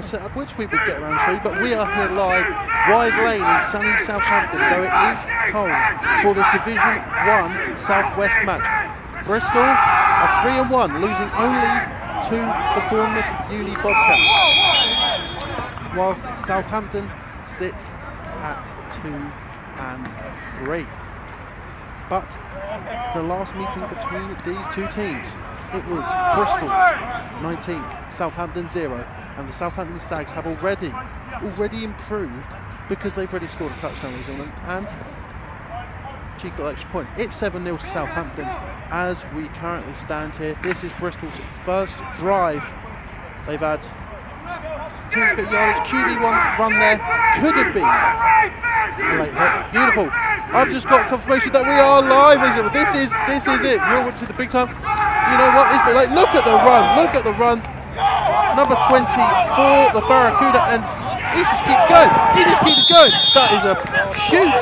setup, which we will get around to, but we are here live, wide lane in sunny Southampton, though it is cold, for this Division 1 Southwest match. Bristol are 3-1, losing only to the Bournemouth Uni Bobcats, whilst Southampton sit at 2-3. But the last meeting between these two teams, it was Bristol 19, Southampton 0, and the Southampton Stags have already improved because they've already scored a touchdown on them and cheeky little extra point. It's 7-0 to Southampton as we currently stand here. This is Bristol's first drive. They've had teams bit yardage, QB1 run there, could have been a late hit. Beautiful. I've just got confirmation that we are live. This is it. You're watching the big time. You know what? It's been like, look at the run. Look at the run. Number 24, the Barracuda, and he just keeps going. He just keeps going. That is a huge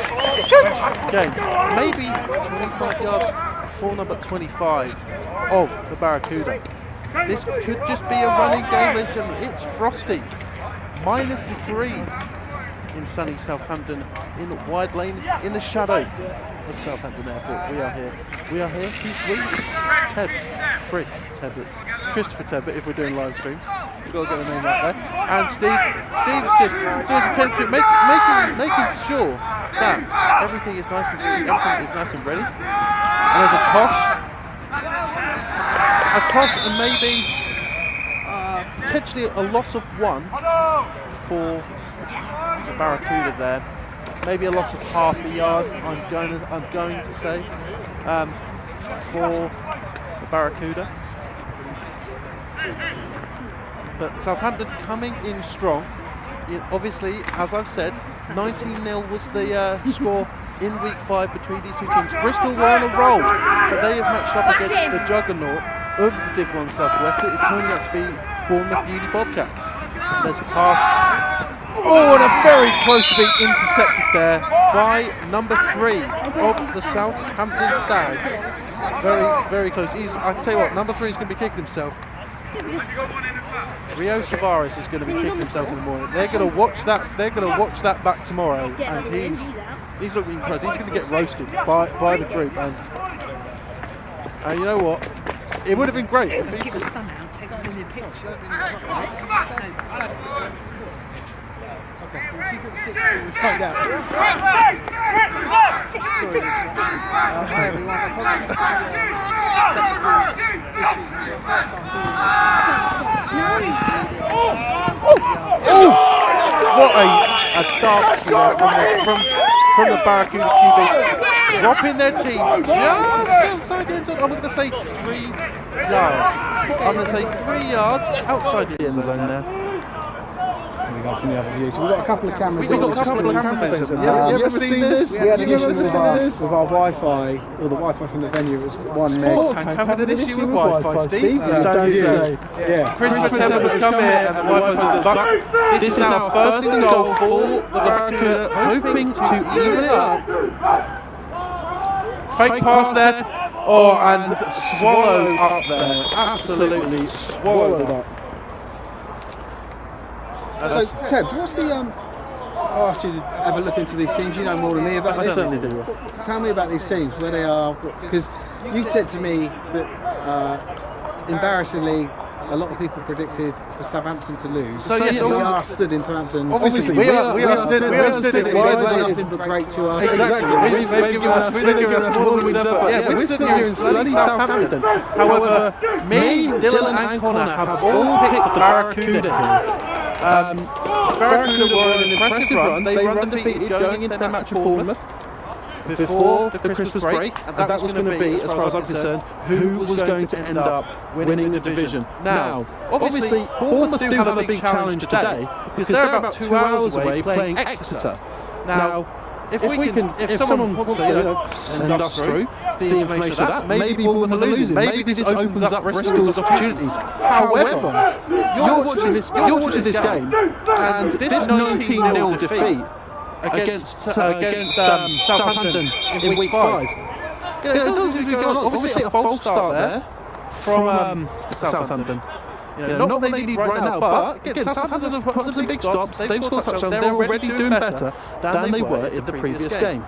game. Maybe 25 yards for number 25 of the Barracuda. This could just be a running game, ladies and gentlemen. It's frosty. -3 in sunny Southampton, in wide lane, in the shadow of Southampton Airport. We are here. Who's with Christopher Tebbett, if we're doing live streams. We've got to get a name out there. And Steve's just doing some temperature, making sure that everything is nice and ready. And there's a toss, and maybe potentially a loss of 1 for the Barracuda there. Maybe a loss of half a yard. I'm going to say for the Barracuda. But Southampton coming in strong. Obviously, as I've said, 19-0 was the score in week 5 between these two teams. Bristol were on a roll, but they have matched up against the juggernaut of the Div 1 Southwest. It is turning out to be Bournemouth Uni Bobcats. There's a pass. Oh, and a very close to being intercepted there by number 3 of the Southampton Stags. Very, very close. I can tell you what, number 3 is going to be kicking himself. Rio Savares is going to be kicking himself in the morning. They're going to watch that. They're going to watch that back tomorrow, and he's looking impressed. He's going to get roasted by the group, and you know what? It would have been great if he could. Okay, we'll keep it 6 until we find out. Sorry. Hi everyone, apologies for the technical issues. This is the first time doing this. Oh! What a dart skill from the Barracuda QB. Dropping their team just outside the end zone. I'm going to say 3 yards. I'm going to say 3 yards outside the end zone there. From the other view. So we've got a couple of cameras. We've got a couple of cameras. You ever seen this? We had an issue with our Wi-Fi, or the Wi-Fi from the venue was 1 meg. I've had an issue with Wi-Fi, Steve. Don't you say? Yeah. Christopher Tebbett has come here and the Wi-Fi's been back. This is now first and goal for the Barracuda, hoping to even it up. Fake pass there. Oh, and swallowed up there. Absolutely swallowed up. So, Teb, what's the? I asked you to have a look into these teams. You know more than me about this. I certainly do. Tell me about these teams, where they are, because you said to me that embarrassingly, a lot of people predicted for Southampton to lose. So yes, we are stood in Southampton. Obviously, we are stood in wide lane. Nothing but great to us. Exactly. They've given us more than we deserve. But yeah, we're stood here in sunny Southampton. However, me, Dylan, and Connor have all picked the Barracuda here. Barracuda were an impressive run. They were undefeated going into their match at Bournemouth before the Christmas break, and that was going to be, as far as I'm concerned, who was going to end up winning the division. Now, obviously, Bournemouth do have a big challenge today because they're about 2 hours away playing Exeter. Now, if someone wants to send us through the information of that, maybe Bournemouth are losing. Maybe this opens up Bristol's opportunities. However, you're watching this game, and this 19-0 defeat against Southampton in week 5. It doesn't seem to be going on. Obviously, a false start there from Southampton. Not what they need right now, but again, Southampton have put up some big stops. They've scored touchdowns. They're already doing better than they were in the previous game.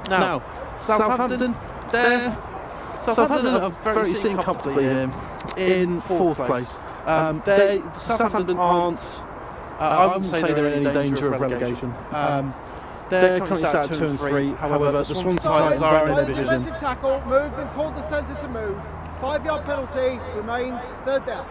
Now, Southampton are very sitting comfortably here in 4th place. Southampton aren't. I wouldn't say they're in any danger of relegation. They're currently sat at 2 and 3. However, the Swansea Titans are in their division. Tackle, moved and called the centre to move. 5-yard penalty remains 3rd down.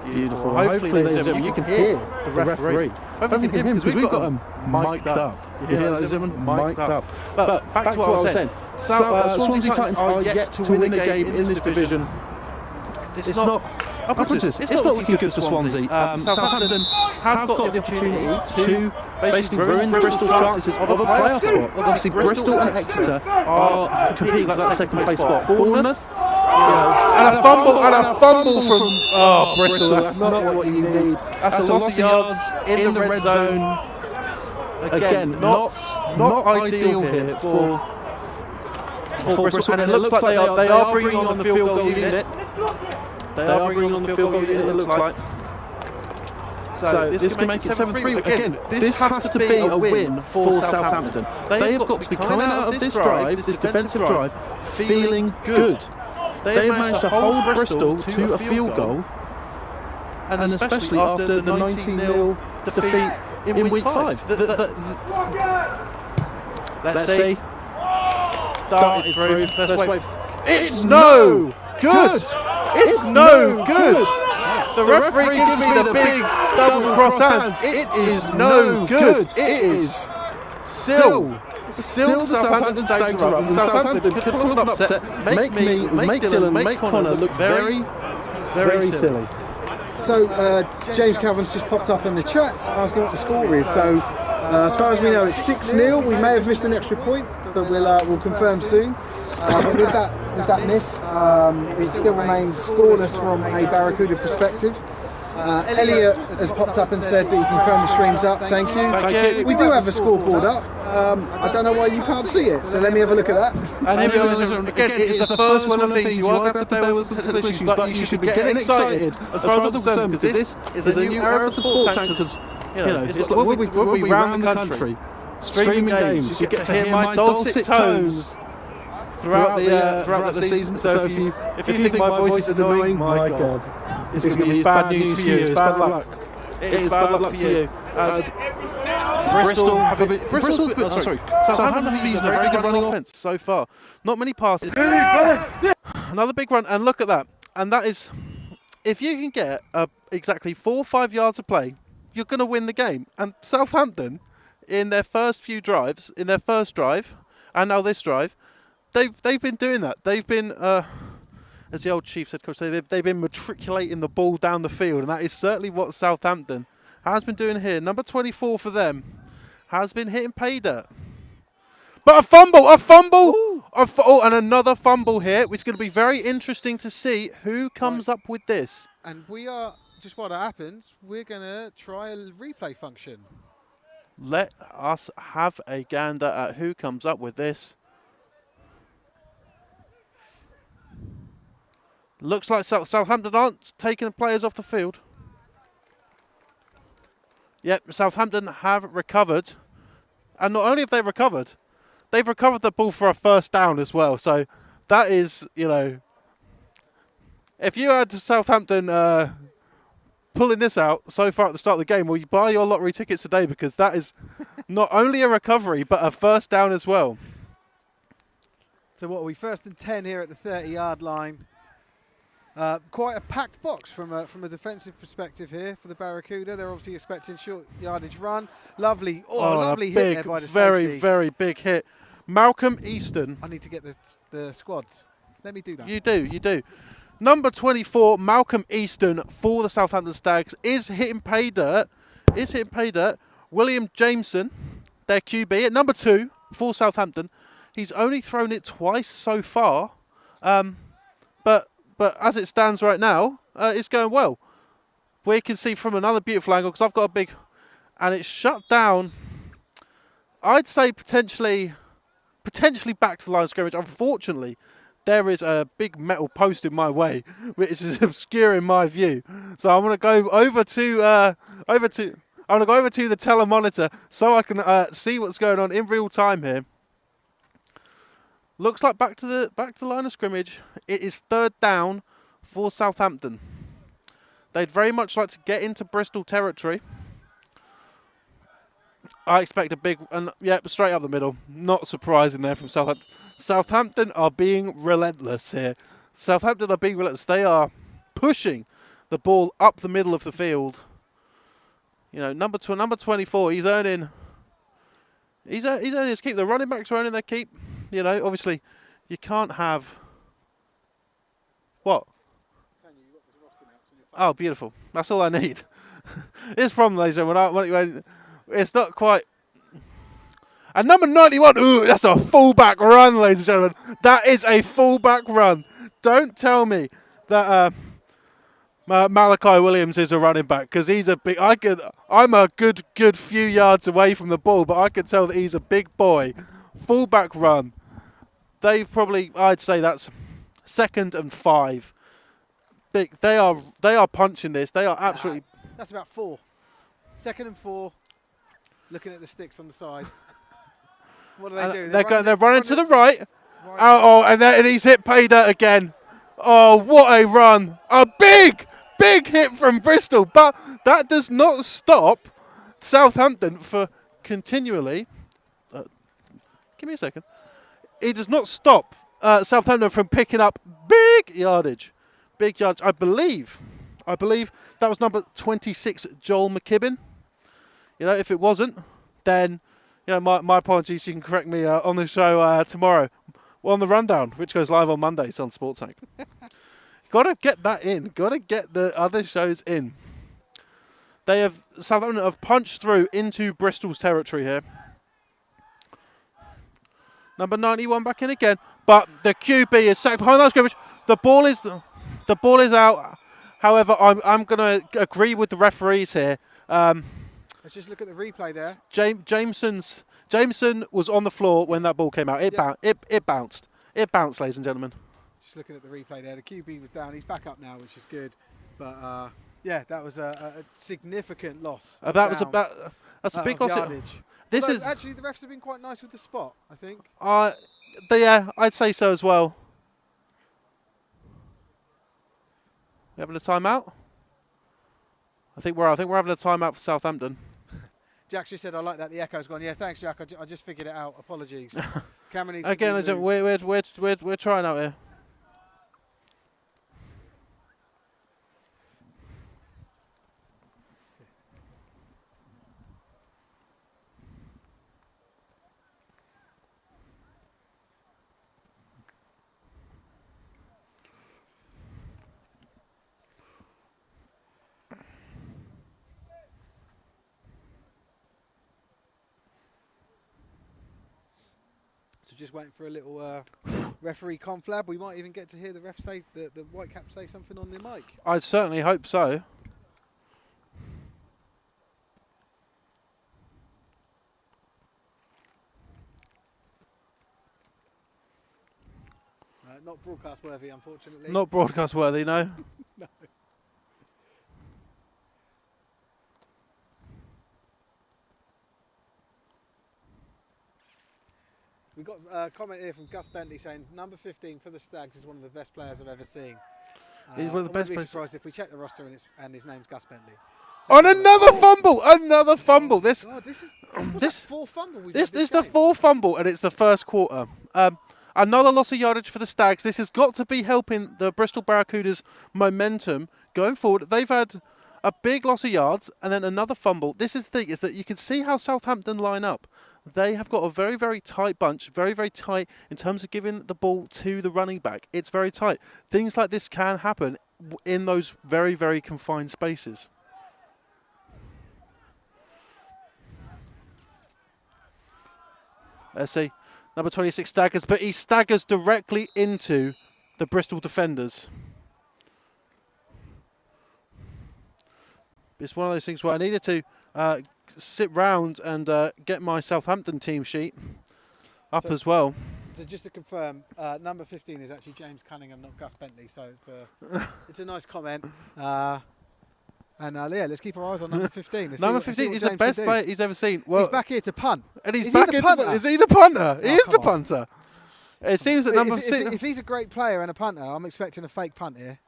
Beautiful. Hopefully you can hear the referee. Hopefully you can hear him because we've got him mic'd up. You hear that, Zimmerman? Mic'd up. But back to what I was saying. Swansea Titans are yet to win a game in this division. It's not looking good for Swansea. Southampton have got the opportunity to basically ruin Bristol's chances of a playoff spot. Obviously, Bristol and Exeter are competing for that 2nd place spot. Bournemouth, and a fumble from Bristol. That's not what you need. That's a loss of yards in the red zone. Again, not ideal here for Bristol. And it looks like they are bringing on the field goal unit. They are bringing on the field goal unit, it looks like. So this can make it 7-3. Again, this has to be a win for Southampton. They have got to be coming out of this drive, this defensive drive, feeling good. They have managed to hold Bristol to a field goal, and especially after the 19-0 defeat in week 5. Let's see. Darted through. Let's wait. It's no good. It's no good. The referee gives me the big double cross hands. It is no good. It is still the Southampton Stags are up. And Southampton could pull an upset, make Dylan, make Connor look very, very silly. So James Calvin's just popped up in the chat asking what the score is. So as far as we know, it's 6-0. We may have missed an extra point, but we'll confirm soon. But with that miss, it still remains scoreless from a Barracuda perspective. Elliot has popped up and said that you confirm the stream's up. Thank you. We do have a scoreboard up. I don't know why you can't see it, so let me have a look at that. And again, it is the first one of these. You are going to have to bear with technical issues, but you should be getting excited as far as I'm concerned, because this is a new era for Sport Tank. Because it's like we'll be round the country streaming games. You get to hear my dulcet tones throughout the season. So if you think my voice is annoying, my God, it's going to be bad news for you. It's bad luck. It is bad luck for you. As Southampton have been using a very good running offence so far. Not many passes. Another big run, and look at that. And that is, if you can get exactly 4 or 5 yards of play, you're going to win the game. And Southampton, in their first few drives, in their first drive, and now this drive, they've been doing that. They've been, as the old chief said, coach, they've been matriculating the ball down the field, and that is certainly what Southampton has been doing here. Number 24 for them has been hitting pay dirt. But a fumble, and another fumble here, which is going to be very interesting to see who comes up with this. And we are, just while that happens, we're going to try a replay function. Let us have a gander at who comes up with this. Looks like Southampton aren't taking the players off the field. Yep, Southampton have recovered. And not only have they recovered, they've recovered the ball for a first down as well. So that is, if you had Southampton pulling this out so far at the start of the game, well, you buy your lottery tickets today, because that is not only a recovery, but a first down as well. So what are we, 1st and 10 here at the 30-yard line. Quite a packed box from a defensive perspective here for the Barracuda. They're obviously expecting short yardage run. Lovely, lovely hit there by the safety. Very big hit. Malcolm Easton. I need to get the squads. Let me do that. You do. Number 24, Malcolm Easton for the Southampton Stags is hitting pay dirt. William Jameson, their QB, at number 2 for Southampton. He's only thrown it twice so far, but as it stands right now, it's going well. We can see from another beautiful angle, because I've got a big, and it's shut down. I'd say potentially back to the line of scrimmage. Unfortunately, there is a big metal post in my way, which is obscuring my view. So I'm going to go over to the telemonitor so I can see what's going on in real time here. Looks like back to the line of scrimmage. It is 3rd down for Southampton. They'd very much like to get into Bristol territory. I expect a big, and yeah, straight up the middle. Not surprising there from Southampton. Southampton are being relentless here. Southampton are being relentless. They are pushing the ball up the middle of the field. You know, number 24. He's earning his keep. The running backs are earning their keep. You know, obviously, you can't have what. Oh, beautiful. That's all I need. This problem, ladies and gentlemen, it's not quite. And number 91, ooh, that's a fullback run, ladies and gentlemen. That is a fullback run. Don't tell me that Malachi Williams is a running back, because he's a big. I'm a good few yards away from the ball, but I can tell that he's a big boy. Fullback run. They've probably, I'd say that's 2nd and 5. Big. They are punching this. They are absolutely. That's about 4. 2nd and 4. Looking at the sticks on the side. What do they do? They're running to the right. And he's hit pay dirt again. Oh, what a run. A big hit from Bristol. But that does not stop Southampton for continually. Give me a second. It does not stop Southampton from picking up big yardage. Big yardage. I believe that was number 26, Joel McKibben. You know, if it wasn't, then, you know, my apologies. You can correct me on the show tomorrow. Well, on the rundown, which goes live on Mondays on Sports Tank. Got to get that in. Got to get the other shows in. Southampton have punched through into Bristol's territory here. Number 91 back in again, but the QB is sacked behind the scrimmage. The ball is out. However, I'm going to agree with the referees here. Let's just look at the replay there. Jameson was on the floor when that ball came out. It bounced. It bounced, ladies and gentlemen. Just looking at the replay there. The QB was down. He's back up now, which is good. But yeah, that was a significant loss. That's a big loss. Yardage. Actually, the refs have been quite nice with the spot, I think. Yeah, I'd say so as well. You having a timeout? I think we're having a timeout for Southampton. Jack just said, "I like that." The echo's gone. Yeah, thanks, Jack. I just figured it out. Apologies. Cameron needs again. We're trying out here. So just waiting for a little referee conflab. We might even get to hear the ref say, the white cap say something on the mic. I'd certainly hope so. Not broadcast worthy, unfortunately. Not broadcast worthy, no. No. We've got a comment here from Gus Bentley saying number 15 for the Stags is one of the best players I've ever seen. He's one of the best players. I'd be players. surprised if we check the roster and his name's Gus Bentley. On another fumble! Another fumble! This is this 4th fumble we've this had is the game? 4th fumble, and it's the first quarter. Another loss of yardage for the Stags. This has got to be helping the Bristol Barracuda's momentum going forward. They've had a big loss of yards and then another fumble. This is the thing, is that you can see how Southampton line up. They have got a very, very tight bunch, very, very tight in terms of giving the ball to the running back. It's very tight. Things like this can happen in those very, very confined spaces. Let's see. Number 26 staggers, but he staggers directly into the Bristol defenders. It's one of those things where I needed to sit round and get my Southampton team sheet up as well. So just to confirm, number 15 is actually James Cunningham, not Gus Bentley. So it's a nice comment. And yeah, let's keep our eyes on number 15. Number 15 is the best player he's ever seen. Well, he's back here to punt. And he's is back he the into punter? Is he the punter? He Oh, is the come on. punter. It seems that number 15... If he's a great player and a punter, I'm expecting a fake punt here.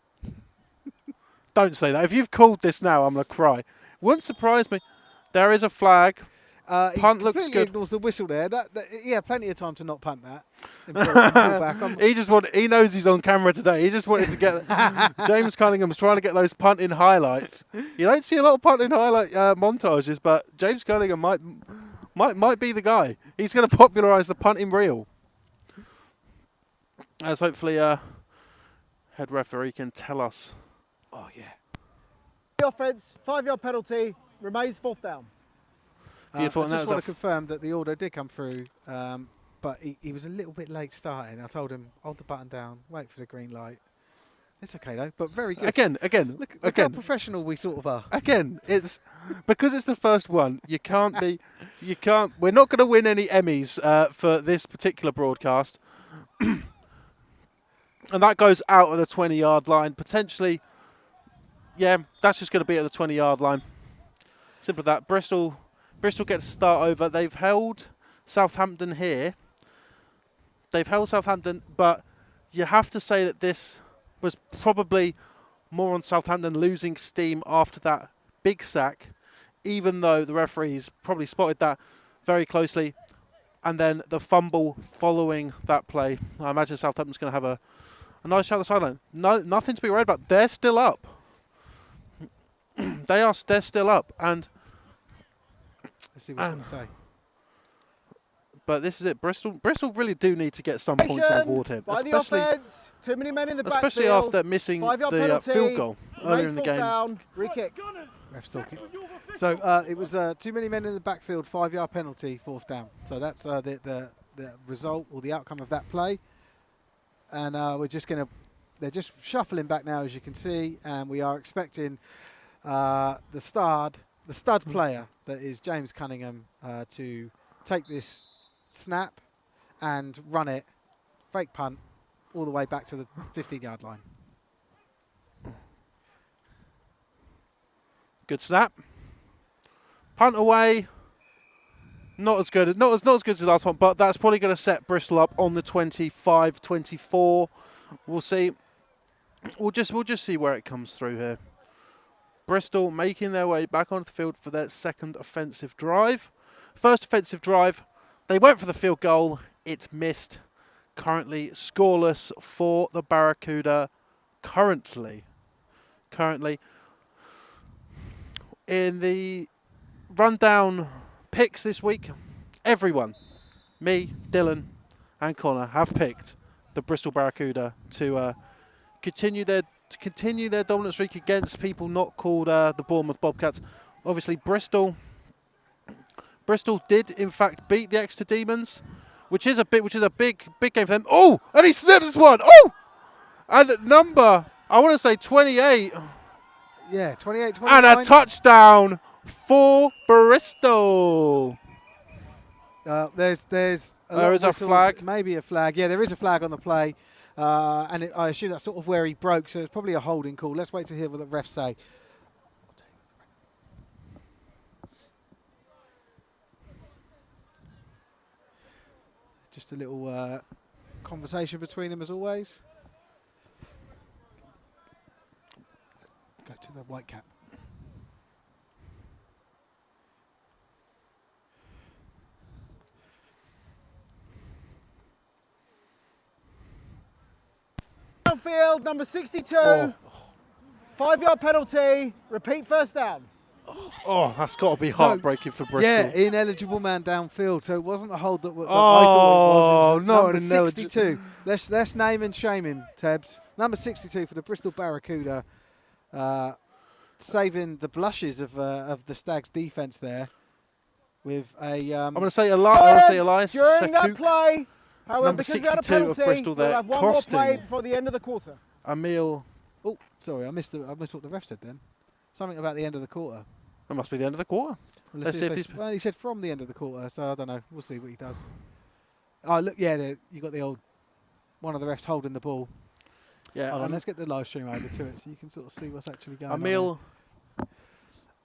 Don't say that. If you've called this now, I'm going to cry. Wouldn't surprise me. There is a flag. Punt looks good. Ignores the whistle there. Yeah, plenty of time to not punt that. Back. He knows he's on camera today. He just wanted to get... James Cunningham's trying to get those punting highlights. You don't see a lot of punting highlight montages, but James Cunningham might be the guy. He's going to popularise the punting reel. As hopefully head referee can tell us. Oh, yeah. The offence, 5-yard penalty, remains 4th down. Beautiful. I just want to confirm that the order did come through, but he was a little bit late starting. I told him, hold the button down, wait for the green light. It's okay though, but very good. Again, look how professional we sort of are. Again, it's because it's the first one. We're not going to win any Emmys for this particular broadcast, and that goes out of the 20-yard line potentially. Yeah, that's just going to be at the 20-yard line. Simple as that. Bristol gets to start over. They've held Southampton here. But you have to say that this was probably more on Southampton losing steam after that big sack, even though the referees probably spotted that very closely. And then the fumble following that play. I imagine Southampton's going to have a nice shot at the sideline. No, nothing to be worried about. They're still up. They're still up. And let's see what he's going to say. But this is it. Bristol really do need to get some points on board here, especially offense, too many men in the especially backfield, after missing the penalty, field goal earlier in the game. Down, re-kick. Ref's talking. So it was too many men in the backfield, 5-yard penalty, 4th down. So that's the result or the outcome of that play. And they're just shuffling back now, as you can see, and we are expecting the stud player that is James Cunningham to take this snap and run it, fake punt, all the way back to the 15-yard line. Good snap. Punt away. Not as good as the last one, but that's probably going to set Bristol up on the 25-24. We'll see. We'll just see where it comes through here. Bristol making their way back onto the field for their second offensive drive. First offensive drive, they went for the field goal. It missed. Currently scoreless for the Barracuda. Currently. In the rundown picks this week, everyone, me, Dylan, and Connor, have picked the Bristol Barracuda to continue their dominant streak against people not called the Bournemouth Bobcats. Obviously, Bristol did in fact beat the Exeter Demons, which is a big game for them. Oh, and he slipped this one. Oh, and number, I want to say 28. Yeah, 28, 29. And a touchdown for Bristol. There is a flag. Maybe a flag. Yeah, there is a flag on the play. And I assume that's sort of where he broke, so it's probably a holding call. Let's wait to hear what the refs say. Just a little conversation between them as always. Go to the white cap. Field number 62, 5-yard penalty, repeat 1st down. Oh, that's got to be heartbreaking for Bristol. Yeah, ineligible man downfield. So it wasn't a hold that I thought it was. It was number 62. Let's name and shame him, Tebs. Number 62 for the Bristol Barracuda, saving the blushes of the Stags' defence there with a. I'm going to say Elias. During that play. However, Number 62 of Bristol there, we'll have one more play before the end of the quarter. Emil. Oh, sorry, I missed what the ref said then. Something about the end of the quarter. That must be the end of the quarter. Well, he said from the end of the quarter, so I don't know. We'll see what he does. Oh, look, yeah, you got the old one of the refs holding the ball. Yeah. Hold on, let's get the live stream over to it so you can sort of see what's actually going Emil.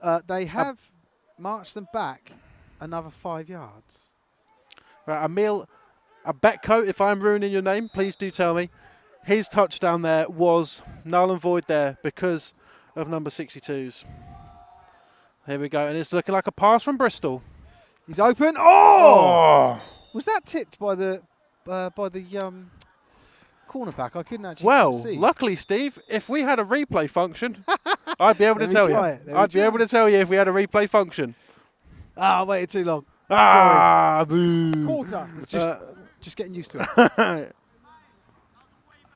on. They have marched them back another 5 yards. Right, Emil Abetko, if I'm ruining your name, please do tell me. His touchdown there was null and void there because of number 62's. Here we go, and it's looking like a pass from Bristol. He's open. Oh! Was that tipped by the cornerback? I couldn't actually see. Luckily, Steve, if we had a replay function, I'd be able to tell you. I'd be able to tell you if we had a replay function. Ah, I waited too long. Boo. It's quarter. Just getting used to it.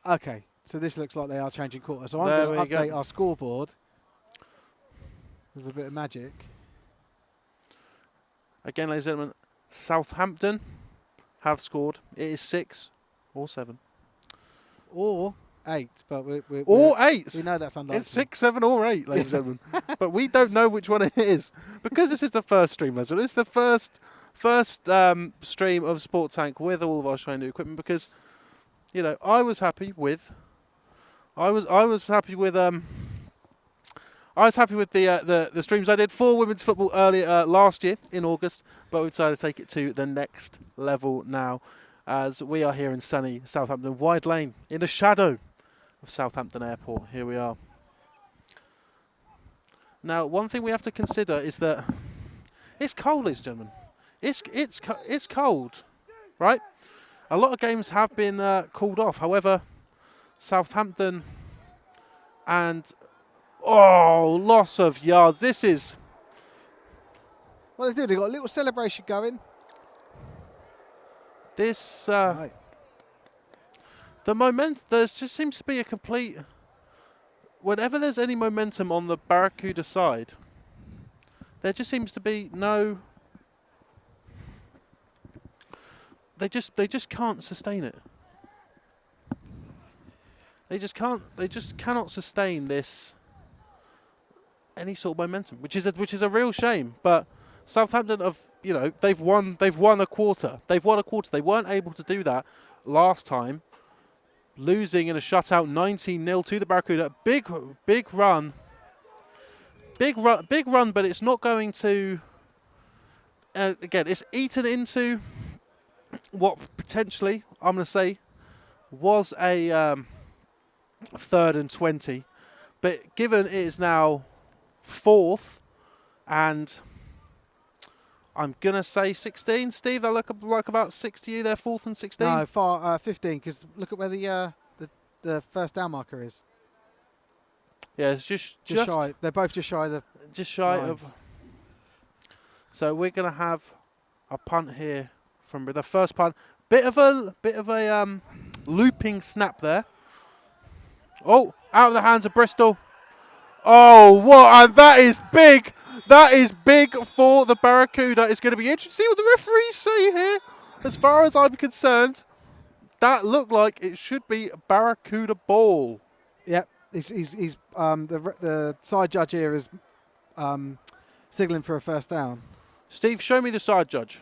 Okay, so this looks like they are changing quarter. So I'm going to update our scoreboard with a bit of magic. Again, ladies and gentlemen, Southampton have scored. It is 6 or 7. Or 8, but or 8. We know that's unlikely. It's 6, 7, or 8, ladies and gentlemen. But we don't know which one it is because this is the first stream. This is the first stream of Sport Tank with all of our shiny new equipment because, you know, I was happy with the streams I did for women's football earlier last year in August, but we decided to take it to the next level now as we are here in sunny Southampton, Wide Lane, in the shadow of Southampton Airport. Here we are. Now, one thing we have to consider is that it's cold, ladies and gentlemen. It's cold, right? A lot of games have been called off. However, Southampton and loss of yards. This is. Well, they do. They've got a little celebration going. This Right. the momentum. There just seems to be a complete. Whenever there's any momentum on the Barracuda side, there just seems to be no. They just can't sustain it. They just can't. They just cannot sustain this. Any sort of momentum, which is a real shame. But Southampton they've won a quarter. They've won a quarter. They weren't able to do that last time, losing in a shutout 19-0 to the Barracuda. Big run. But it's not going to. Again, it's eaten into what potentially I'm going to say was a 3rd and 20, but given it is now 4th, and I'm going to say 16. Steve, that look like about 6 to you. They're 4th and 16? No, 15, because look at where the first down marker is. Yeah, it's just shy. They're both just shy of the lines. Of. So we're going to have a punt here from the first punt. Bit of a looping snap there. Oh, out of the hands of Bristol. Oh, what? And that is big. That is big for the Barracuda. It's going to be interesting to see what the referees say here. As far as I'm concerned, that looked like it should be Barracuda ball. Yep. He's the side judge here is signalling for a first down. Steve, show me the side judge.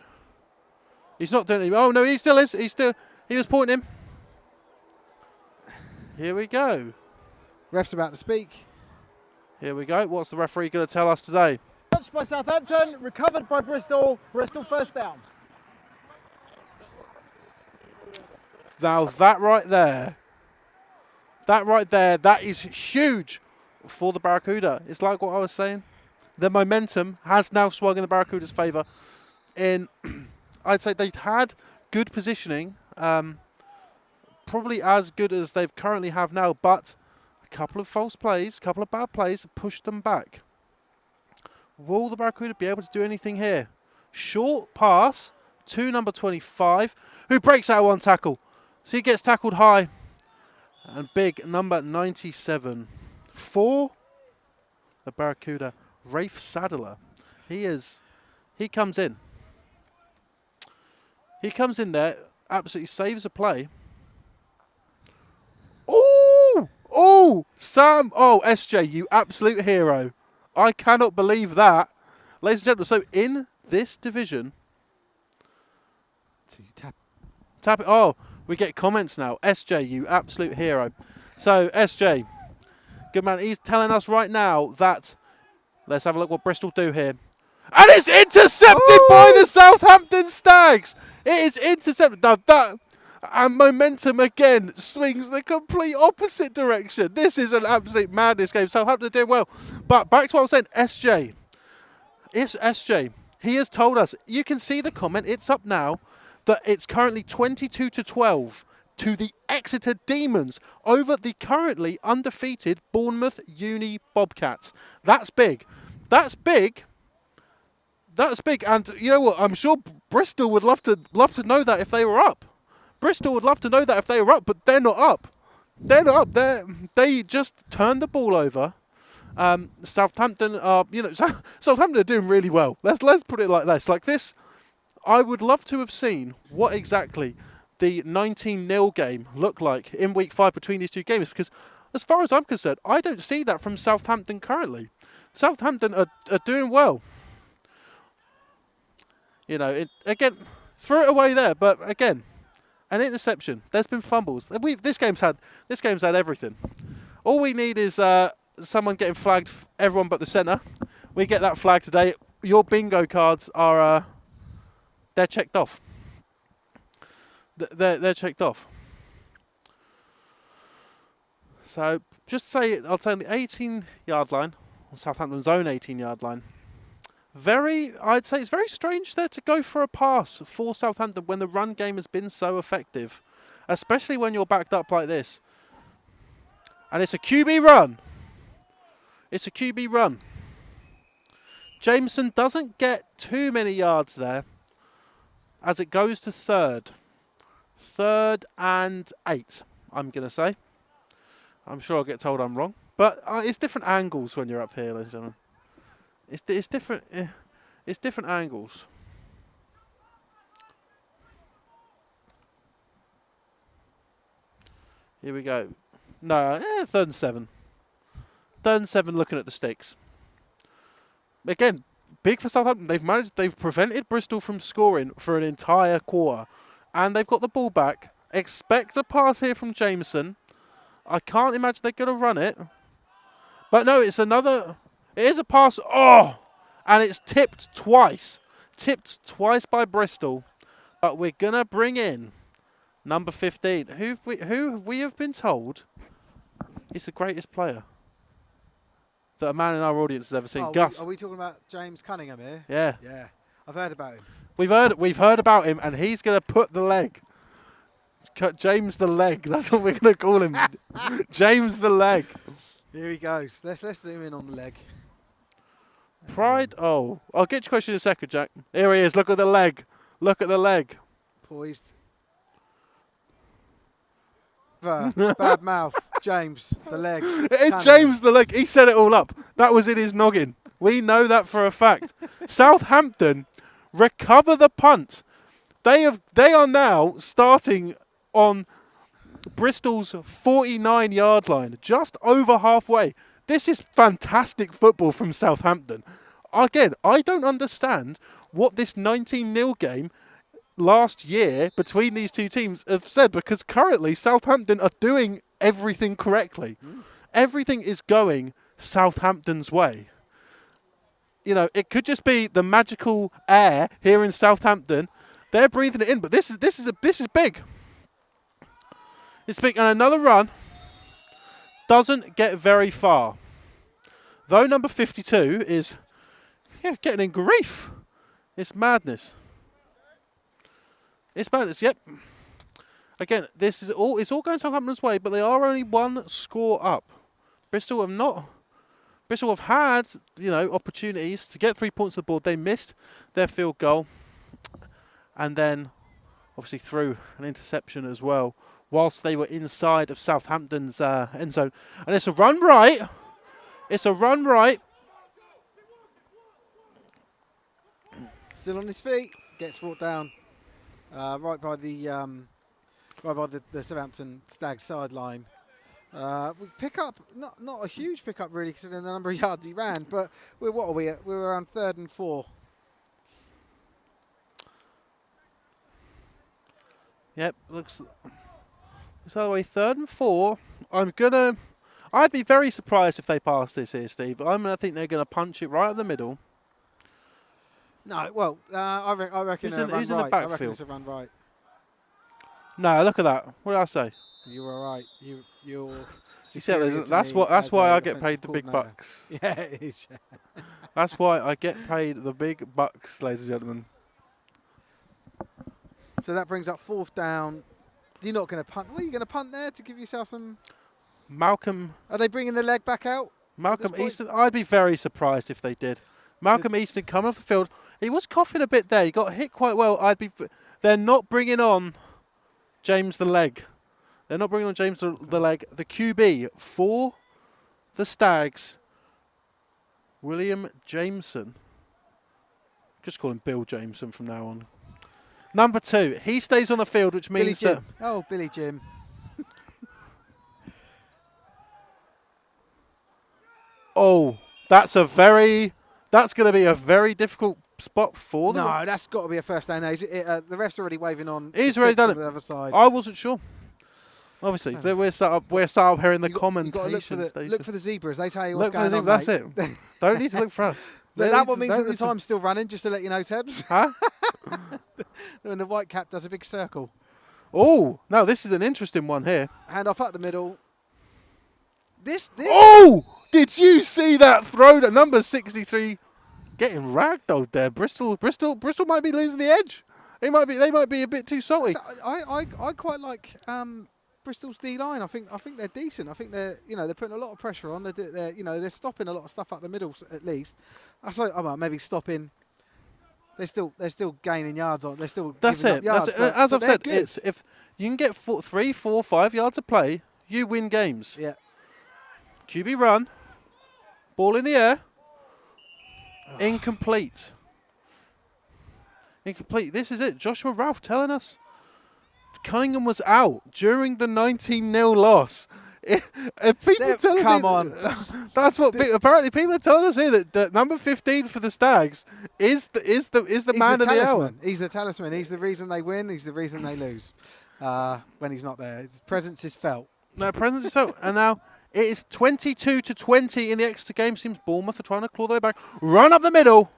He's not doing it. Oh, no, he still is. He was pointing him. Here we go. Ref's about to speak. Here we go. What's the referee going to tell us today? Touched by Southampton, recovered by Bristol. Bristol first down. Now that right there, that is huge for the Barracuda. It's like what I was saying. The momentum has now swung in the Barracuda's favour. I'd say they've had good positioning, probably as good as they've currently have now, but a couple of false plays, a couple of bad plays pushed them back. Will the Barracuda be able to do anything here? Short pass to number 25, who breaks out one tackle. So he gets tackled high. And big number 97 for the Barracuda, Rafe Sadler. He comes in. He comes in there, absolutely saves a play. Oh, Sam. Oh, SJ, you absolute hero. I cannot believe that. Ladies and gentlemen, so in this division, Tap it. Oh, we get comments now. SJ, you absolute hero. So, SJ, good man. He's telling us right now that, let's have a look what Bristol do here. And it's intercepted by the Southampton Stags. It is intercepted. Now that, and momentum again swings the complete opposite direction. This is an absolute madness game. Southampton are doing well. But back to what I was saying, SJ. It's SJ. He has told us, you can see the comment, it's up now, that it's currently 22-12 to the Exeter Demons over the currently undefeated Bournemouth Uni Bobcats. That's big. That's big. That's big. And you know what? I'm sure Bristol would love to know that if they were up. Bristol would love to know that if they were up, but they're not up. They're not up. They just turned the ball over. Southampton are, Southampton are doing really well. Let's put it like this. Like this, I would love to have seen what exactly the 19-0 game looked like in week 5 between these two games, because as far as I'm concerned, I don't see that from Southampton currently. Southampton are doing well. Again, threw it away there, but again, an interception. There's been fumbles. This game's had everything. All we need is someone getting flagged, everyone but the centre. We get that flag today. Your bingo cards are they're checked off. They're checked off. So just say, I'll say on the 18-yard line, on Southampton's own 18-yard line. I'd say it's very strange there to go for a pass for Southampton when the run game has been so effective, especially when you're backed up like this. And it's a QB run. It's a QB run. Jameson doesn't get too many yards there as it goes to third. 3rd and 8, I'm going to say. I'm sure I'll get told I'm wrong. But it's different angles when you're up here, ladies and gentlemen. It's different. It's different angles. Here we go. No, 3rd and 7. 3rd and 7 looking at the sticks. Again, big for Southampton. They've prevented Bristol from scoring for an entire quarter. And they've got the ball back. Expect a pass here from Jameson. I can't imagine they're going to run it. But no, it is a pass. Oh! And it's tipped twice. Tipped twice by Bristol. But we're going to bring in number 15. Who we have been told is the greatest player that a man in our audience has ever seen. Gus. Are we talking about James Cunningham here? Yeah. Yeah. I've heard about him. We've heard about him, and he's going to put the leg. James the leg. That's what we're going to call him. James the leg. Here he goes. Let's zoom in on the leg. Pride. Oh, I'll get your question in a second, Jack. Here he is. Look at the leg. Look at the leg. Poised. Bad mouth. James the leg. James the leg. He set it all up. That was in his noggin. We know that for a fact. Southampton recover the punt. They are now starting on Bristol's 49-yard line, just over halfway. This is fantastic football from Southampton. Again, I don't understand what this 19-0 game last year between these two teams have said, because currently Southampton are doing everything correctly. Everything is going Southampton's way. It could just be the magical air here in Southampton. They're breathing it in, but this is big. It's big, and another run doesn't get very far. Though number 52 is getting in grief. It's madness. It's madness. Yep. Again, it's all going Southampton's way, but they are only one score up. Bristol have had, opportunities to get 3 points on the board. They missed their field goal, and then obviously threw an interception as well whilst they were inside of Southampton's end zone. And it's a run right. It's a run right. Still on his feet. Gets brought down right by the Southampton Stags sideline. We pick up, not a huge pickup really, considering the number of yards he ran, but what are we at? We're around 3rd and 4. Yep, looks that way. 3rd and 4. I'd be very surprised if they pass this here, Steve. I think they're gonna punch it right up the middle. No, well, I reckon Who's in the I reckon backfield? it's a run right. No, look at that. What did I say? You were right. You're. You said superior to that's me as why a I get defensive paid the big coordinator. bucks. Yeah, it is. That's why I get paid the big bucks, ladies and gentlemen. So that brings up 4th down. You're not going to punt. What are you going to punt there to give yourself some? Malcolm Are they bringing the leg back out? Malcolm At this point? Easton. I'd be very surprised if they did. Malcolm Easton coming off the field. He was coughing a bit there. He got hit quite well. They're not bringing on James the leg. They're not bringing on James the leg. The QB for the Stags, William Jameson. Just call him Bill Jameson from now on. Number 2. He stays on the field, which means Billy that... Jim. Oh, Billy Jim. Oh, that's going to be a very difficult spot for them. No, that's got to be a first down. The ref's already waving on. He's the already sticks done on it. The other side. I wasn't sure. Obviously, but we're sat up here in the You've got commentation to look for the zebras. They tell you what's Look for the going on. zebra, that's it. Don't need to look for us. That one means that the time's still running, just to let you know, Tebs. Huh? And the white cap does a big circle. Oh, no, this is an interesting one here. Hand off up the middle. This. Oh! Did you see that throw? That number 63 getting ragdolled there. Bristol might be losing the edge. They might be a bit too salty. So I quite like Bristol's D line. I think they're decent. I think they're putting a lot of pressure on. They're stopping a lot of stuff up the middle at least. I say maybe stopping. They're still gaining yards on. They're still That's giving it. up yards, That's it. As but I've said, good. it's if you can get 3, 4, 5 yards of play, you win games. Yeah. QB run, ball in the air, incomplete. Incomplete. This is it. Joshua Ralph telling us Cunningham was out during the 19-0 loss. People telling come me on. That's what apparently people are telling us here that number 15 for the Stags is the man of the hour. He's the talisman. He's the reason they win. He's the reason they lose. When he's not there, his presence is felt. No, presence is felt. And now it is 22-20 in the extra game. Seems Bournemouth are trying to claw their way back. Run up the middle.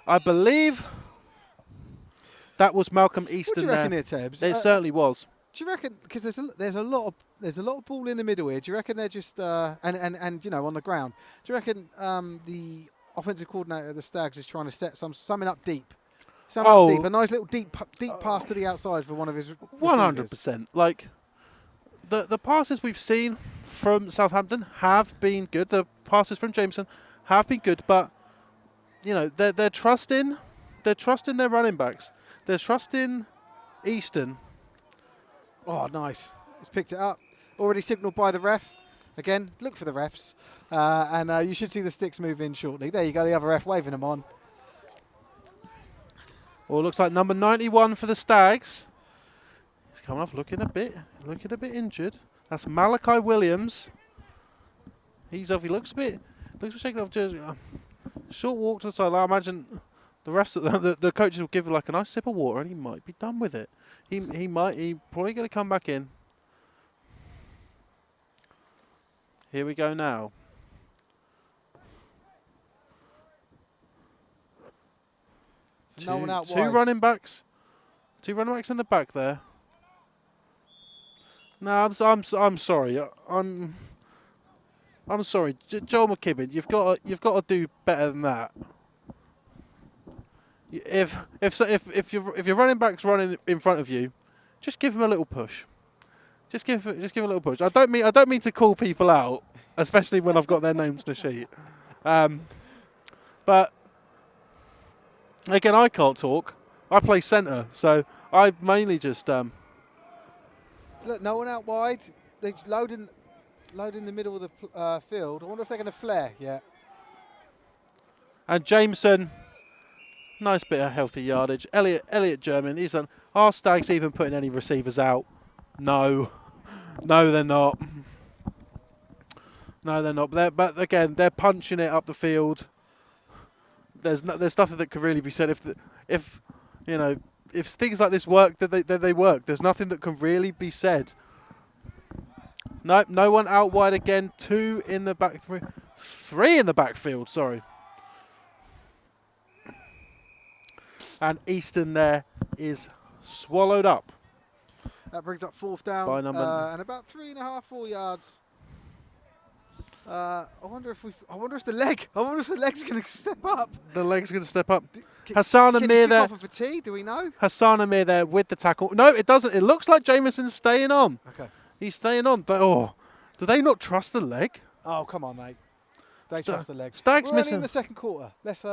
I believe that was Malcolm Easton. What do you reckon here, Tebs? It certainly was. Do you reckon, because there's a lot of ball in the middle here? Do you reckon they're just and on the ground? Do you reckon the offensive coordinator of the Stags is trying to set something up deep? A nice little deep pass to the outside for one of his 100%. Like the passes we've seen from Southampton have been good. The passes from Jameson have been good, but they're trusting their running backs. They're trusting Easton. Oh, nice. He's picked it up. Already signalled by the ref. Again, look for the refs. And you should see the sticks move in shortly. There you go, the other ref waving them on. Well, it looks like number 91 for the Stags. He's coming off looking a bit injured. That's Malachi Williams. He looks shaken off. Short walk to the side. I imagine the rest of the coaches will give like a nice sip of water and he might be done with it. He probably going to come back in. Here we go now. No one out two wide. running backs in the back there. No, I'm sorry. I'm sorry, Joel McKibben. You've got to do better than that. If your running back's running in front of you, just give him a little push. Just give him a little push. I don't mean to call people out, especially when I've got their names on the sheet. But again, I can't talk. I play centre, so I mainly just. Look, no one out wide. They're loading the middle of the field. I wonder if they're going to flare. Yeah. And Jameson, nice bit of healthy yardage. Elliot German, he's done. Are Stags even putting any receivers out? No, they're not. No, they're not. But again, they're punching it up the field. There's nothing that could really be said if if things like this work, then they work. There's nothing that can really be said. Nope, no one out wide again. 2 in the back, 3 in the backfield. Sorry. And Easton there is swallowed up. That brings up 4th down By number and about 3.5, 4 yards. I wonder if the leg's going to step up. The leg's going to step up. Can Hassan he Amir kick there. off a fatigue? Do we know? Hassan Amir there with the tackle. No, it doesn't. It looks like Jameson's staying on. Okay. He's staying on. Oh, do they not trust the leg? Oh, come on, mate. They trust the leg. Stag's We're only missing in the second quarter. Let's,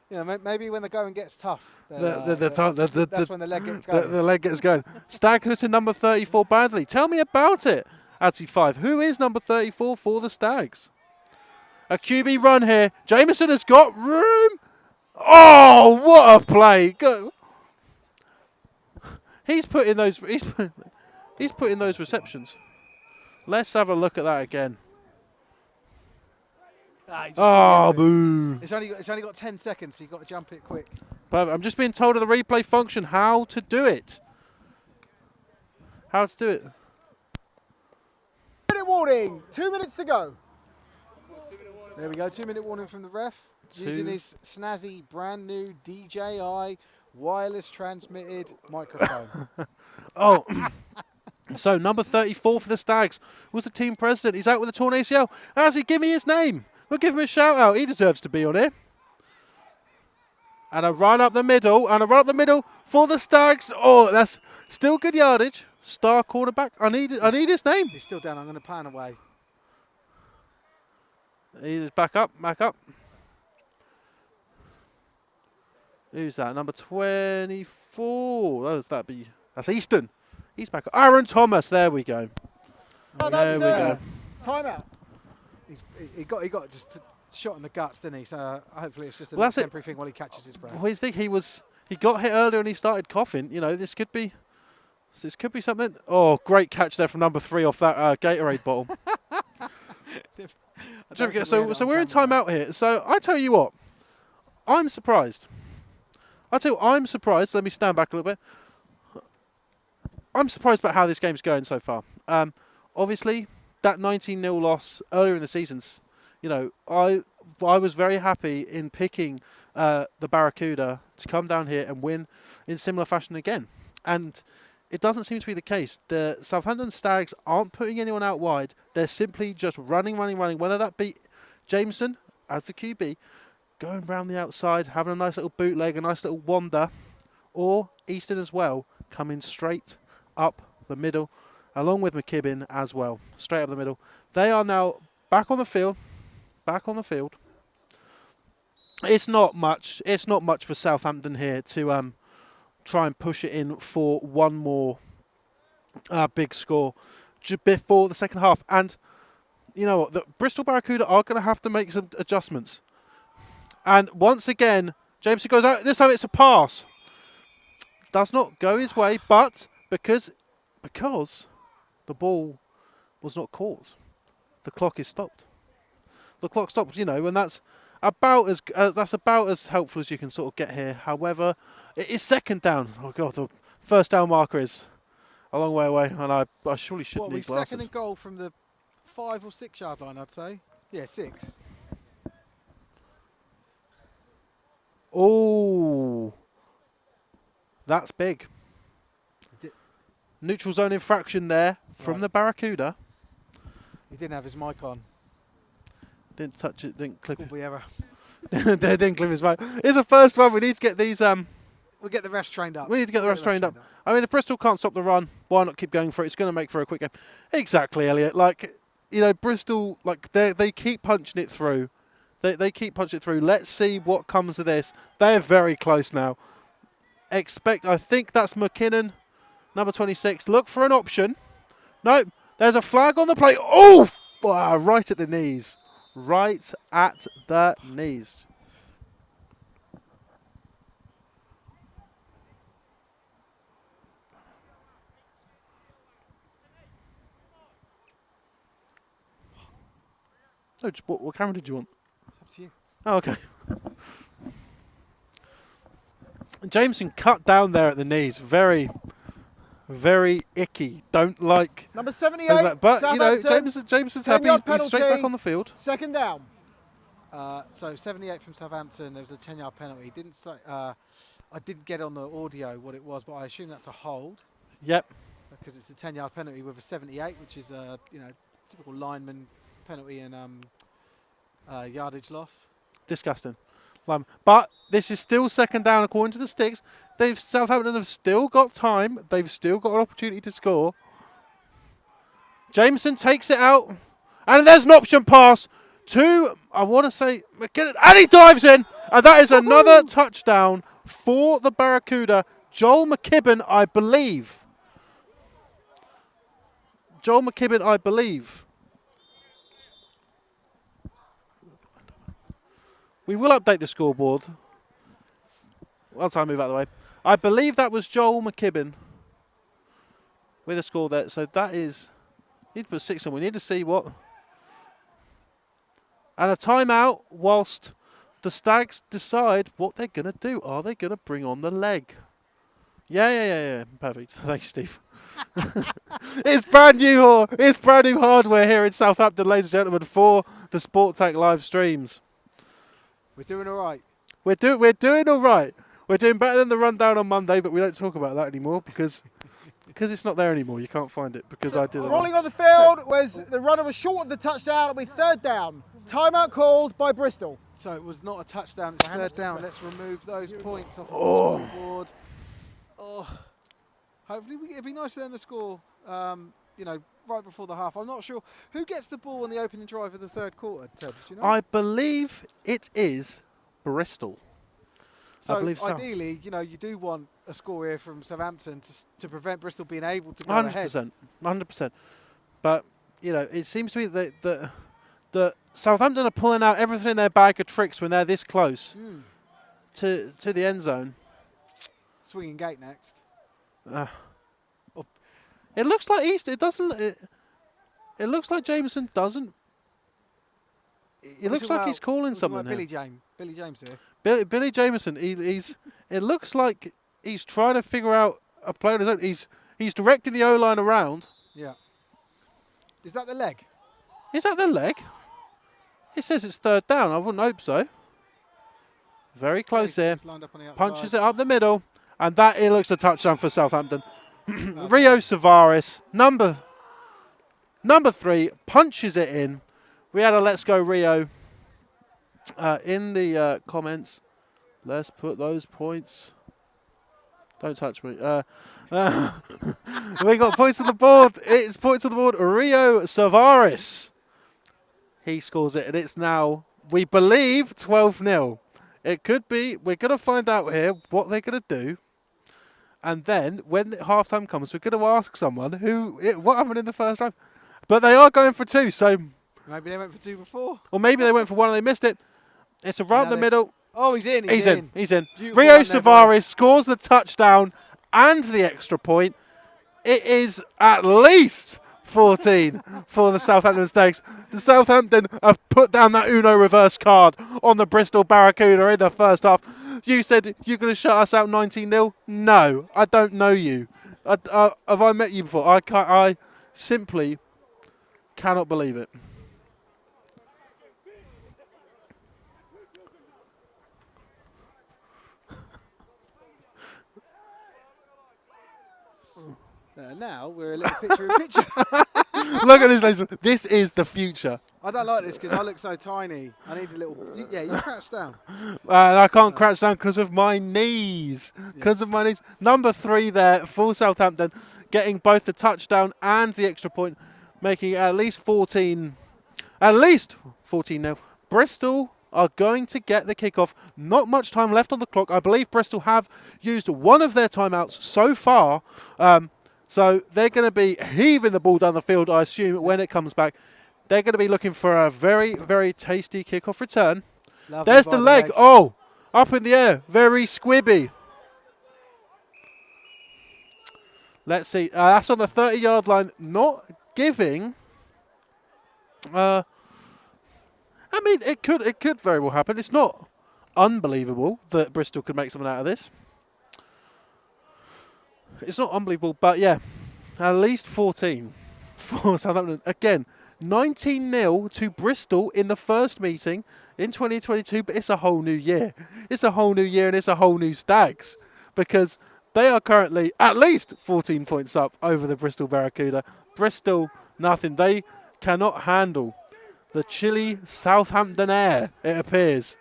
maybe when the going gets tough, then, the that's when the leg gets going. The leg gets going. Stag hitting number 34 badly. Tell me about it. Adsi 5. Who is number 34 for the Stags? A QB run here. Jameson has got room. Oh, what a play! Go. He's put in those. He's put in those receptions. Let's have a look at that again. Oh, boo! It's only got 10 seconds, so you've got to jump it quick. But I'm just being told of the replay function how to do it. How to do it. Minute warning. 2 minutes to go. There we go. 2-minute warning from the ref. Using his snazzy, brand new DJI wireless transmitted microphone. Oh. So number 34 for the Stags was the team president. He's out with a torn ACL. How's he? Give me his name. We'll give him a shout out. He deserves to be on here. And a run up the middle. And a run up the middle for the Stags. Oh, that's still good yardage. Star cornerback. I need his name. He's still down. I'm going to pan away. He's back up. Back up. Who's that? Number 24. That's Easton. He's back up. Aaron Thomas. There we go. Oh, There we go. Timeout. He got just shot in the guts, didn't he? So hopefully it's just a Well, that's it. temporary thing while he catches his breath. Well, he's thinking he got hit earlier and he started coughing. You know, this could be something. Oh, great catch there from number 3 off that Gatorade bottle. So we're in timeout here. So I tell you what, I'm surprised. I'm surprised. Let me stand back a little bit. I'm surprised about how this game's going so far. Obviously, that 19-0 loss earlier in the seasons, you know, I was very happy in picking the Barracuda to come down here and win in similar fashion again. And it doesn't seem to be the case. The Southampton Stags aren't putting anyone out wide. They're simply just running. Whether that be Jameson as the QB, going round the outside, having a nice little bootleg, a nice little wander, or Easton as well, coming straight up the middle, along with McKibbin as well, straight up the middle. They are now back on the field. It's not much for Southampton here to try and push it in for one more big score before the second half. And you know what? The Bristol Barracuda are going to have to make some adjustments. And once again, Jameson goes out. This time it's a pass. Does not go his way, but because the ball was not caught, the clock is stopped. The clock stopped, you know, and that's about as helpful as you can sort of get here. However, it is second down. Oh God, the first down marker is a long way away, and I surely should need glasses. Second and goal from the 5 or 6 yard line, I'd say. Yeah, 6. Oh, that's big. Neutral zone infraction there from the Barracuda. He didn't have his mic on. Didn't touch it, didn't clip it. Schoolboy error. Didn't clip his mic. It's the first one. We need to get these. We'll get the refs trained up. We need to get the refs trained up. I mean, if Bristol can't stop the run, why not keep going for it? It's going to make for a quick game. Exactly, Elliot. Like, you know, Bristol, like they keep punching it through. They keep punching it through. Let's see what comes of this. They're very close now. I think that's McKinnon, number 26. Look for an option. Nope. There's a flag on the play. Oh, right at the knees. Right at the knees. Oh, what camera did you want? It's up to you. Oh, okay. Jameson cut down there at the knees. Very, very icky. Don't like. Number 78. But you know, Southampton, Jameson's happy. 10-yard He's straight penalty. back on the field. Second down. So 78 from Southampton. There was a 10-yard penalty. Didn't say. I didn't get on the audio what it was, but I assume that's a hold. Yep. Because it's a 10-yard penalty with a 78, which is a typical lineman penalty and yardage loss. Disgusting. But this is still second down according to the sticks. Southampton have still got time. They've still got an opportunity to score. Jameson takes it out, and there's an option pass to, I want to say, McKinnon, and he dives in, and that is another touchdown for the Barracuda. Joel McKibben, I believe. We will update the scoreboard once I move out of the way. I believe that was Joel McKibben with a score there. So that is, need to put 6 on. We need to see what. And a timeout whilst the Stags decide what they're going to do. Are they going to bring on the leg? Yeah. Perfect. Thanks, Steve. It's brand new hardware here in Southampton, ladies and gentlemen, for the Sport Tech live streams. We're doing all right. We're doing all right. We're doing better than the rundown on Monday, but we don't talk about that anymore because it's not there anymore. You can't find it because I did it. Rolling on the field was the runner was short of the touchdown. It'll be third down. Timeout called by Bristol. So it was not a touchdown. It's third down. Let's remove those points off of the scoreboard. Hopefully it'd be nice for them to score. Right before the half. I'm not sure who gets the ball on the opening drive of the third quarter. Ted, do you know? I believe it is Bristol. So I believe so. Ideally, you do want a score here from Southampton to prevent Bristol being able to go 100%, 100%. But it seems to me that Southampton are pulling out everything in their bag of tricks when they're this close to the end zone. Swinging gate next. It looks like It doesn't. It looks like Jameson doesn't. It looks like he's calling something. Billy James here. Billy Jameson. It looks like he's trying to figure out a play on his own. He's directing the O-line around. Yeah. Is that the leg? Is that the leg? It says it's third down. I wouldn't hope so. Very close here. Punches it up the middle, and it looks a touchdown for Southampton. Rio Savaris, number 3, punches it in. We had a Let's Go Rio in the comments. Let's put those points. Don't touch me. We got points on the board. It's points on the board. Rio Savaris. He scores it, and it's now, we believe, 12-0. It could be. We're going to find out here what they're going to do. And then, when halftime comes, we're going to ask someone what happened in the first drive. But they are going for 2, so... Maybe they went for 2 before. Or maybe they went for 1 and they missed it. It's around the middle. Oh, he's in. He's in. Beautiful Rio run there, Savaris scores the touchdown and the extra point. It is at least 14 for the Southampton Stags. The Southampton have put down that Uno reverse card on the Bristol Barracuda in the first half. You said you're going to shut us out 19-0? No, I don't know you. Have I met you before? I simply cannot believe it. Now we're a little picture-in-picture. Look at this, ladies. This is the future. I don't like this because I look so tiny. I need a little... you crouch down. I can't crouch down because of my knees. Number 3 there for Southampton, getting both the touchdown and the extra point, making it at least 14. At least 14-0. Bristol are going to get the kickoff. Not much time left on the clock. I believe Bristol have used one of their timeouts so far. So they're going to be heaving the ball down the field, I assume, when it comes back. They're going to be looking for a very, very tasty kickoff return. There's the leg. Oh, up in the air. Very squibby. Let's see. That's on the 30-yard line. Not giving. I mean, it could very well happen. It's not unbelievable that Bristol could make something out of this. It's not unbelievable, but yeah, at least 14 for Southampton. Again, 19-0 to Bristol in the first meeting in 2022, but it's a whole new year. It's a whole new year and it's a whole new Stags, because they are currently at least 14 points up over the Bristol Barracuda. Bristol, nothing. They cannot handle the chilly Southampton air, it appears.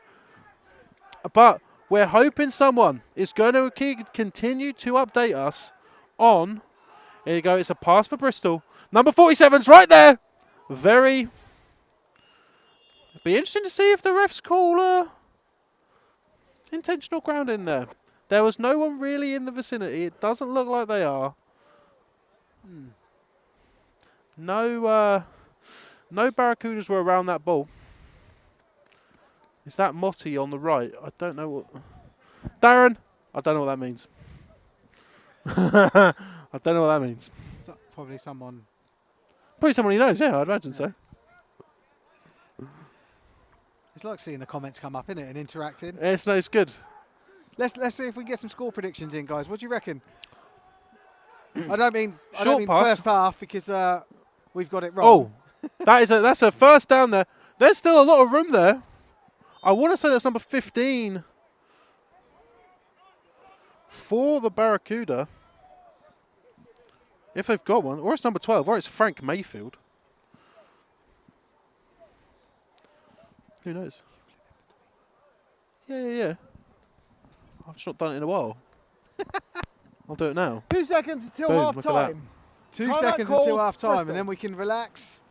But we're hoping someone is going to continue to update us on... Here you go, it's a pass for Bristol. Number 47's right there. Very... It'd be interesting to see if the refs call intentional ground in there. There was no one really in the vicinity. It doesn't look like they are. No Barracudas were around that ball. Is that Motti on the right? I don't know what... Darren! I don't know what that means. I don't know what that means. Probably someone... Probably someone he knows, yeah, I'd imagine so. It's like seeing the comments come up, isn't it, and interacting. It's good. Let's see if we can get some score predictions in, guys. What do you reckon? I don't mean pass. first half, because we've got it wrong. Oh, that's a first down there. There's still a lot of room there. I want to say that's number 15 for the Barracuda. If they've got one. Or it's number 12. Or it's Frank Mayfield. Who knows? Yeah. I've just not done it in a while. I'll do it now. 2 seconds until Boom, half look at that. time. 2 seconds until half time, Bristol. and then we can relax.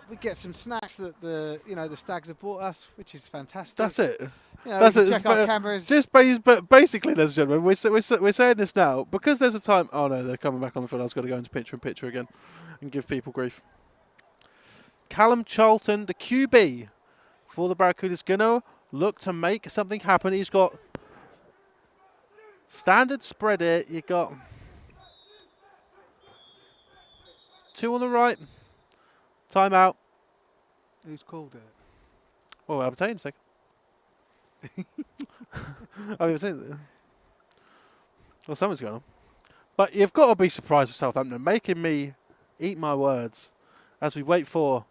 We get some snacks that the Stags have bought us, which is fantastic. That's it. That's it. Check our cameras. But basically, ladies and gentlemen, we're saying this now because there's a time. Oh no, they're coming back on the field. I was going to go into picture again and give people grief. Callum Charlton, the QB for the Barracuda, is going to look to make something happen. He's got standard spread here. You got 2 on the right. Timeout. Who's called it? Oh, I'll tell you in a second. Well, something's going on. But you've got to be surprised with Southampton, making me eat my words as we wait for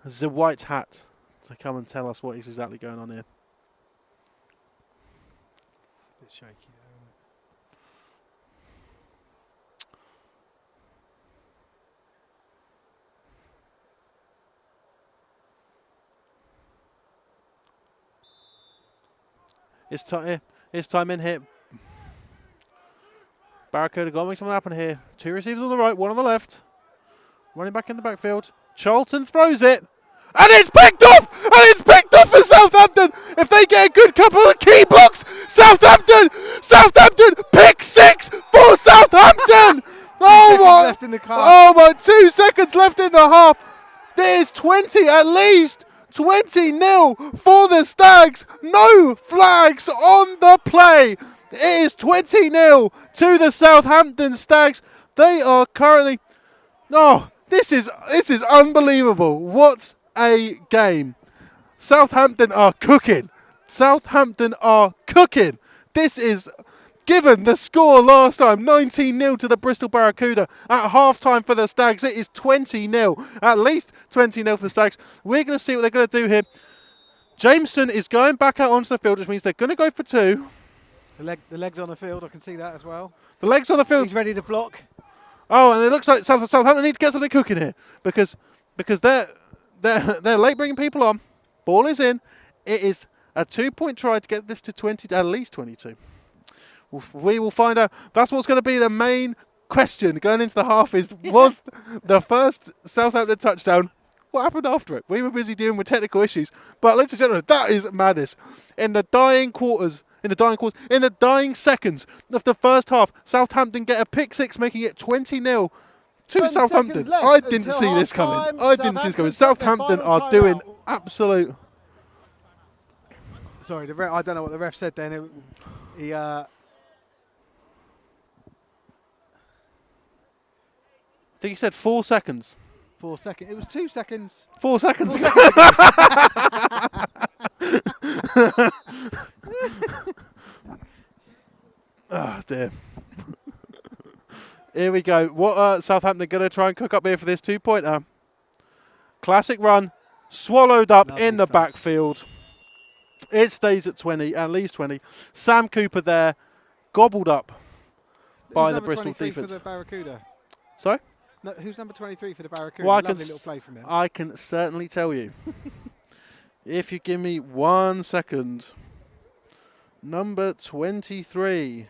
the white hat to come and tell us what is exactly going on here. It's a bit shaky there, isn't it? It's time in here. Barracuda got to make something happen here. 2 receivers on the right, 1 on the left. Running back in the backfield. Charlton throws it. And it's picked off! And it's picked off for Southampton! If they get a good couple of key blocks, Southampton! Pick 6 for Southampton! Left in the car. Oh my, 2 seconds left in the half. There's 20 at least. 20-0 for the Stags. No flags on the play. It is 20-0 to the Southampton Stags. They are currently... Oh, this is unbelievable. What a game. Southampton are cooking. This is... Given the score last time, 19-0 to the Bristol Barracuda. At half-time for the Stags, it is 20-0. At least 20-0 for the Stags. We're going to see what they're going to do here. Jameson is going back out onto the field, which means they're going to go for 2. The leg's on the field, I can see that as well. The leg's on the field. He's ready to block. Oh, and it looks like Southampton need to get something cooking here. Because they're late bringing people on. Ball is in. It is a 2-point try to get this to at least 22. We will find out. That's what's going to be the main question going into the half is, was the first Southampton touchdown, what happened after it? We were busy dealing with technical issues. But ladies and gentlemen, that is madness. In the dying seconds of the first half, Southampton get a pick 6, making it 20-0 to Southampton. I didn't see this coming. Southampton are doing absolute... Sorry, I don't know what the ref said then. I think he said 4 seconds. 4 seconds. It was 2 seconds. 4 seconds. Oh, dear. Here we go. What are Southampton going to try and cook up here for this 2-pointer? Classic run. Swallowed up Lovely in the stuff. backfield. It stays at 20 and leaves 20. Sam Cooper there, gobbled up by Who's the number Bristol 23 defence. for the Barracuda? Sorry? No, who's number 23 for the Barracuda? Well, Lovely little play from him. I can certainly tell you. If you give me 1 second. Number 23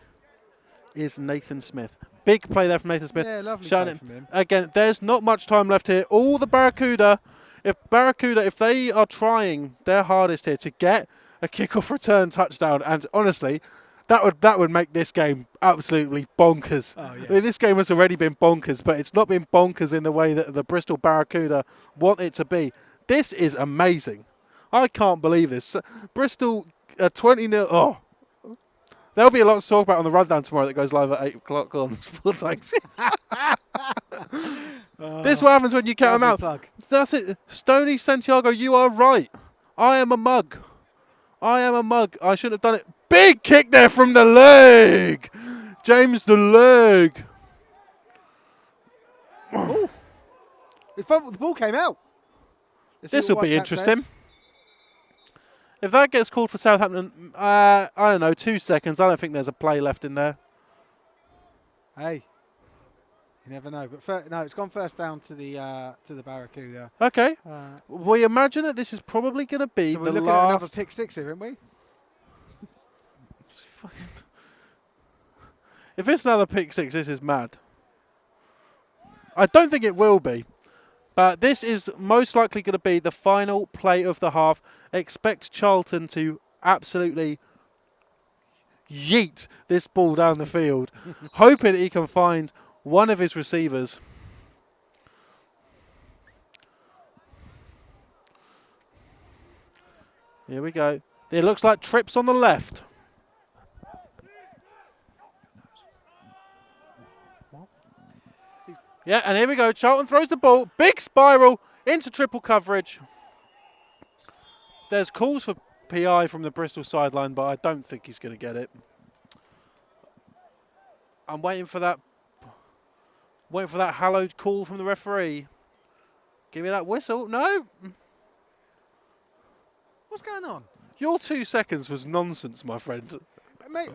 is Nathan Smith. Big play there from Nathan Smith. Yeah, lovely Shouting play from him. Again, there's not much time left here. All the Barracuda, if they are trying their hardest here to get a kickoff return touchdown, and honestly, that would make this game absolutely bonkers. Oh, yeah. I mean, this game has already been bonkers, but it's not been bonkers in the way that the Bristol Barracuda want it to be. This is amazing. I can't believe this. Bristol 20-0. Oh. There'll be a lot to talk about on the rundown tomorrow that goes live at 8 o'clock on Sport Tanks. This is what happens when you count them out. Plug. That's it. Stoney Santiago, you are right. I am a mug. I shouldn't have done it. Big kick there from the leg. James the leg. The ball came out. This will be interesting. If that gets called for Southampton, I don't know, 2 seconds. I don't think there's a play left in there. Hey, you never know. But no, it's gone first down to the Barracuda. Okay. We imagine that this is probably going to be So we're the looking at another last. pick six here, aren't we? If it's another pick six, this is mad. I don't think it will be. But this is most likely going to be the final play of the half. Expect Charlton to absolutely yeet this ball down the field, hoping he can find one of his receivers. Here we go. It looks like trips on the left. Yeah, and here we go. Charlton throws the ball. Big spiral into triple coverage. There's calls for PI from the Bristol sideline, but I don't think he's going to get it. I'm waiting for that hallowed call from the referee. Give me that whistle. No. What's going on? Your 2 seconds was nonsense, my friend. Do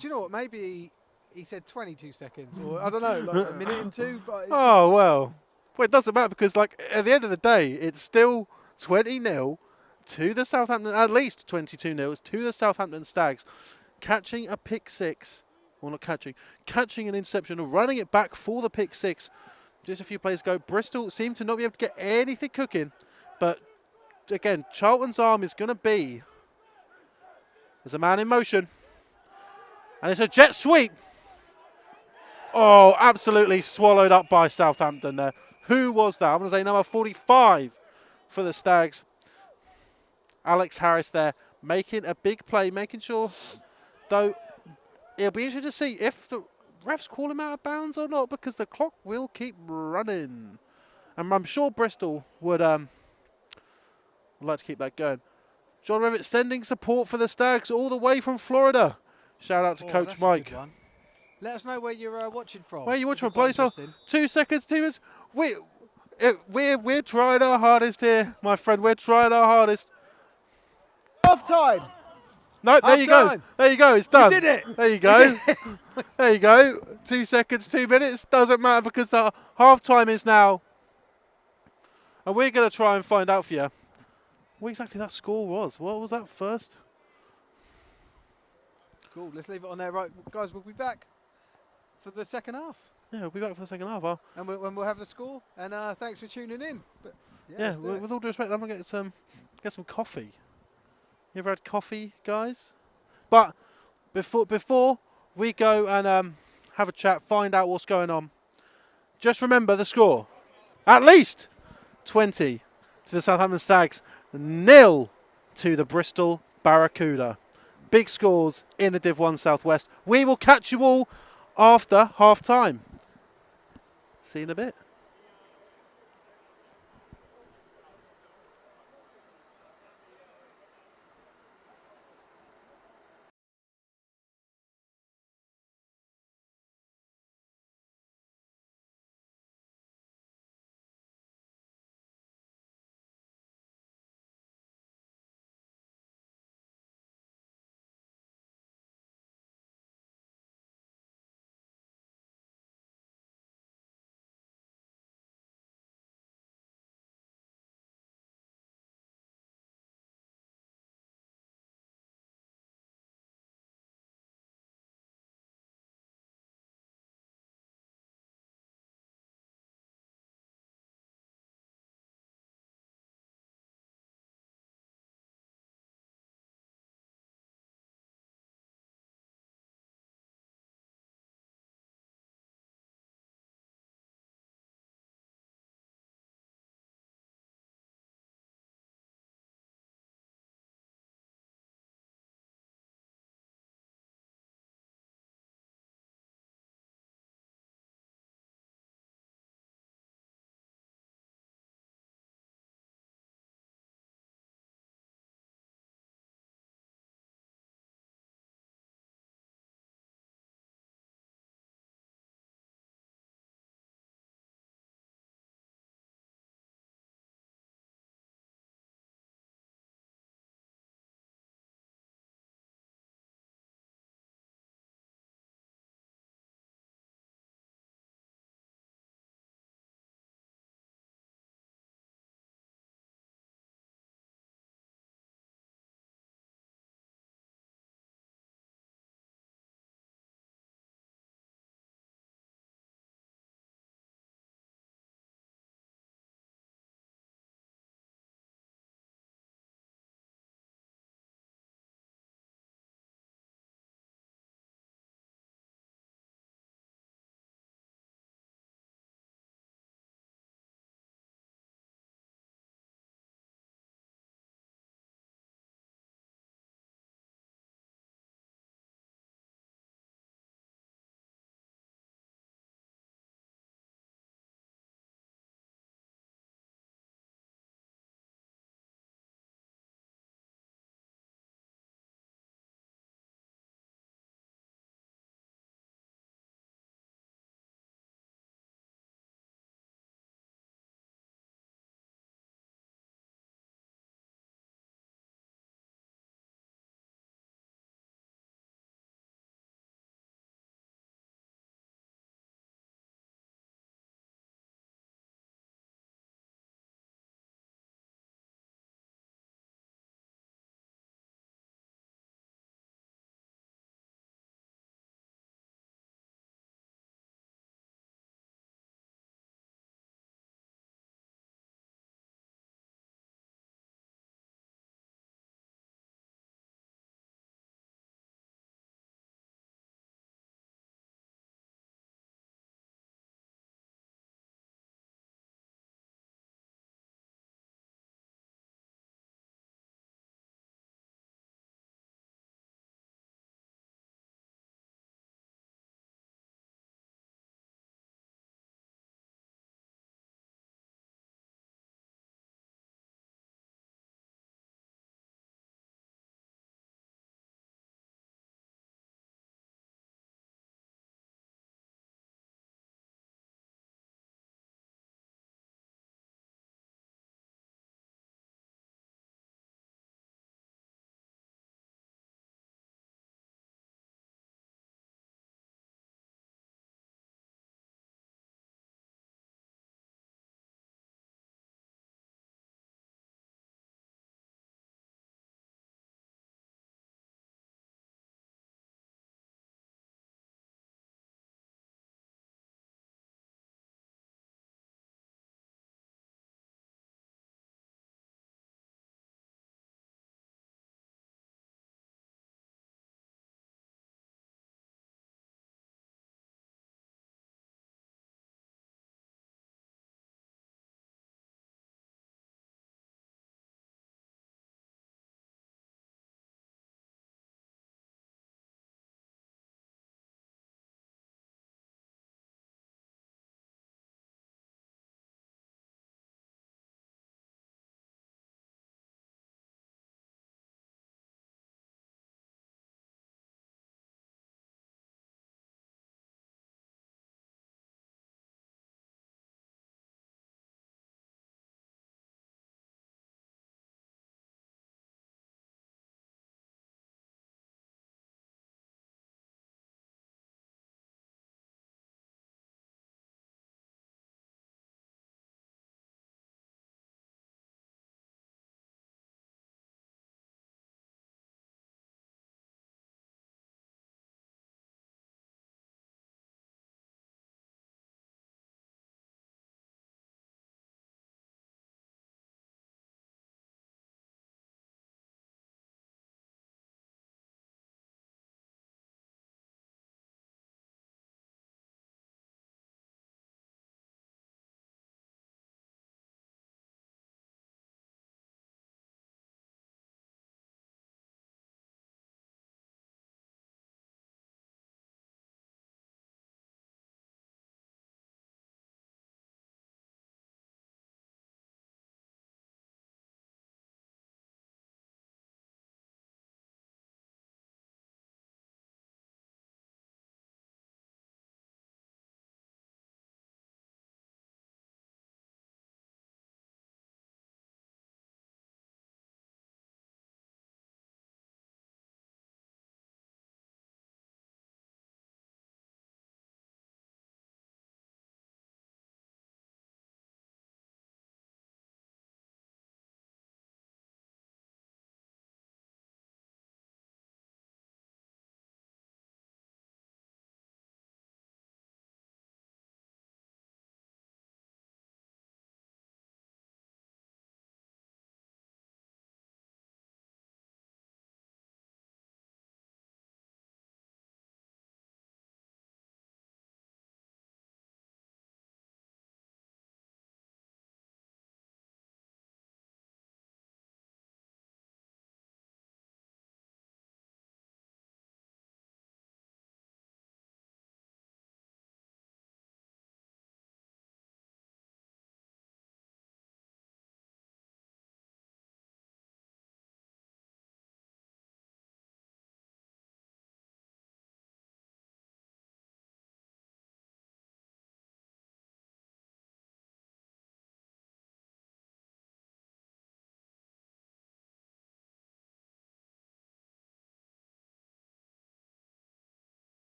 you know what? Maybe he said 22 seconds, or I don't know, like a minute and two. But Oh, well, it doesn't matter because, like, at the end of the day, it's still 20-0 to the Southampton, at least 22-0 to the Southampton Stags. Catching a pick six, or not catching an interception and running it back for the pick six. Just a few plays ago, Bristol seemed to not be able to get anything cooking, but again, Charlton's arm is going to be, there's a man in motion, and it's a jet sweep. Oh, absolutely swallowed up by Southampton there. Who was that? I'm going to say number 45 for the Stags. Alex Harris there making a big play, making sure, though, it'll be interesting to see if the refs call him out of bounds or not, because the clock will keep running. And I'm sure Bristol would like to keep that going. John Rivett sending support for the Stags all the way from Florida. Shout out to Coach that's a Mike. good one. Let us know where you're watching from. Where are you watching from? Quite Bloody hell. interesting. 2 seconds, 2 minutes. We're trying our hardest here, my friend. We're trying our hardest. Half time. No, there you go. time. There you go. It's done. did it. There you go. There you go. 2 seconds, 2 minutes. Doesn't matter because the half time is now. And we're going to try and find out for you what exactly that score was. What was that first? Cool. Let's leave it on there. Right, guys, we'll be back for the second half. Yeah, we'll be back for the second half. Huh? And we'll have the score. And thanks for tuning in. But Yeah, let's do it. with all due respect, I'm going to get some coffee. You ever had coffee, guys? But before we go and have a chat, find out what's going on, just remember the score. At least 20 to the Southampton Stags, 0 to the Bristol Barracuda. Big scores in the Div 1 Southwest. We will catch you all after half time. See you in a bit.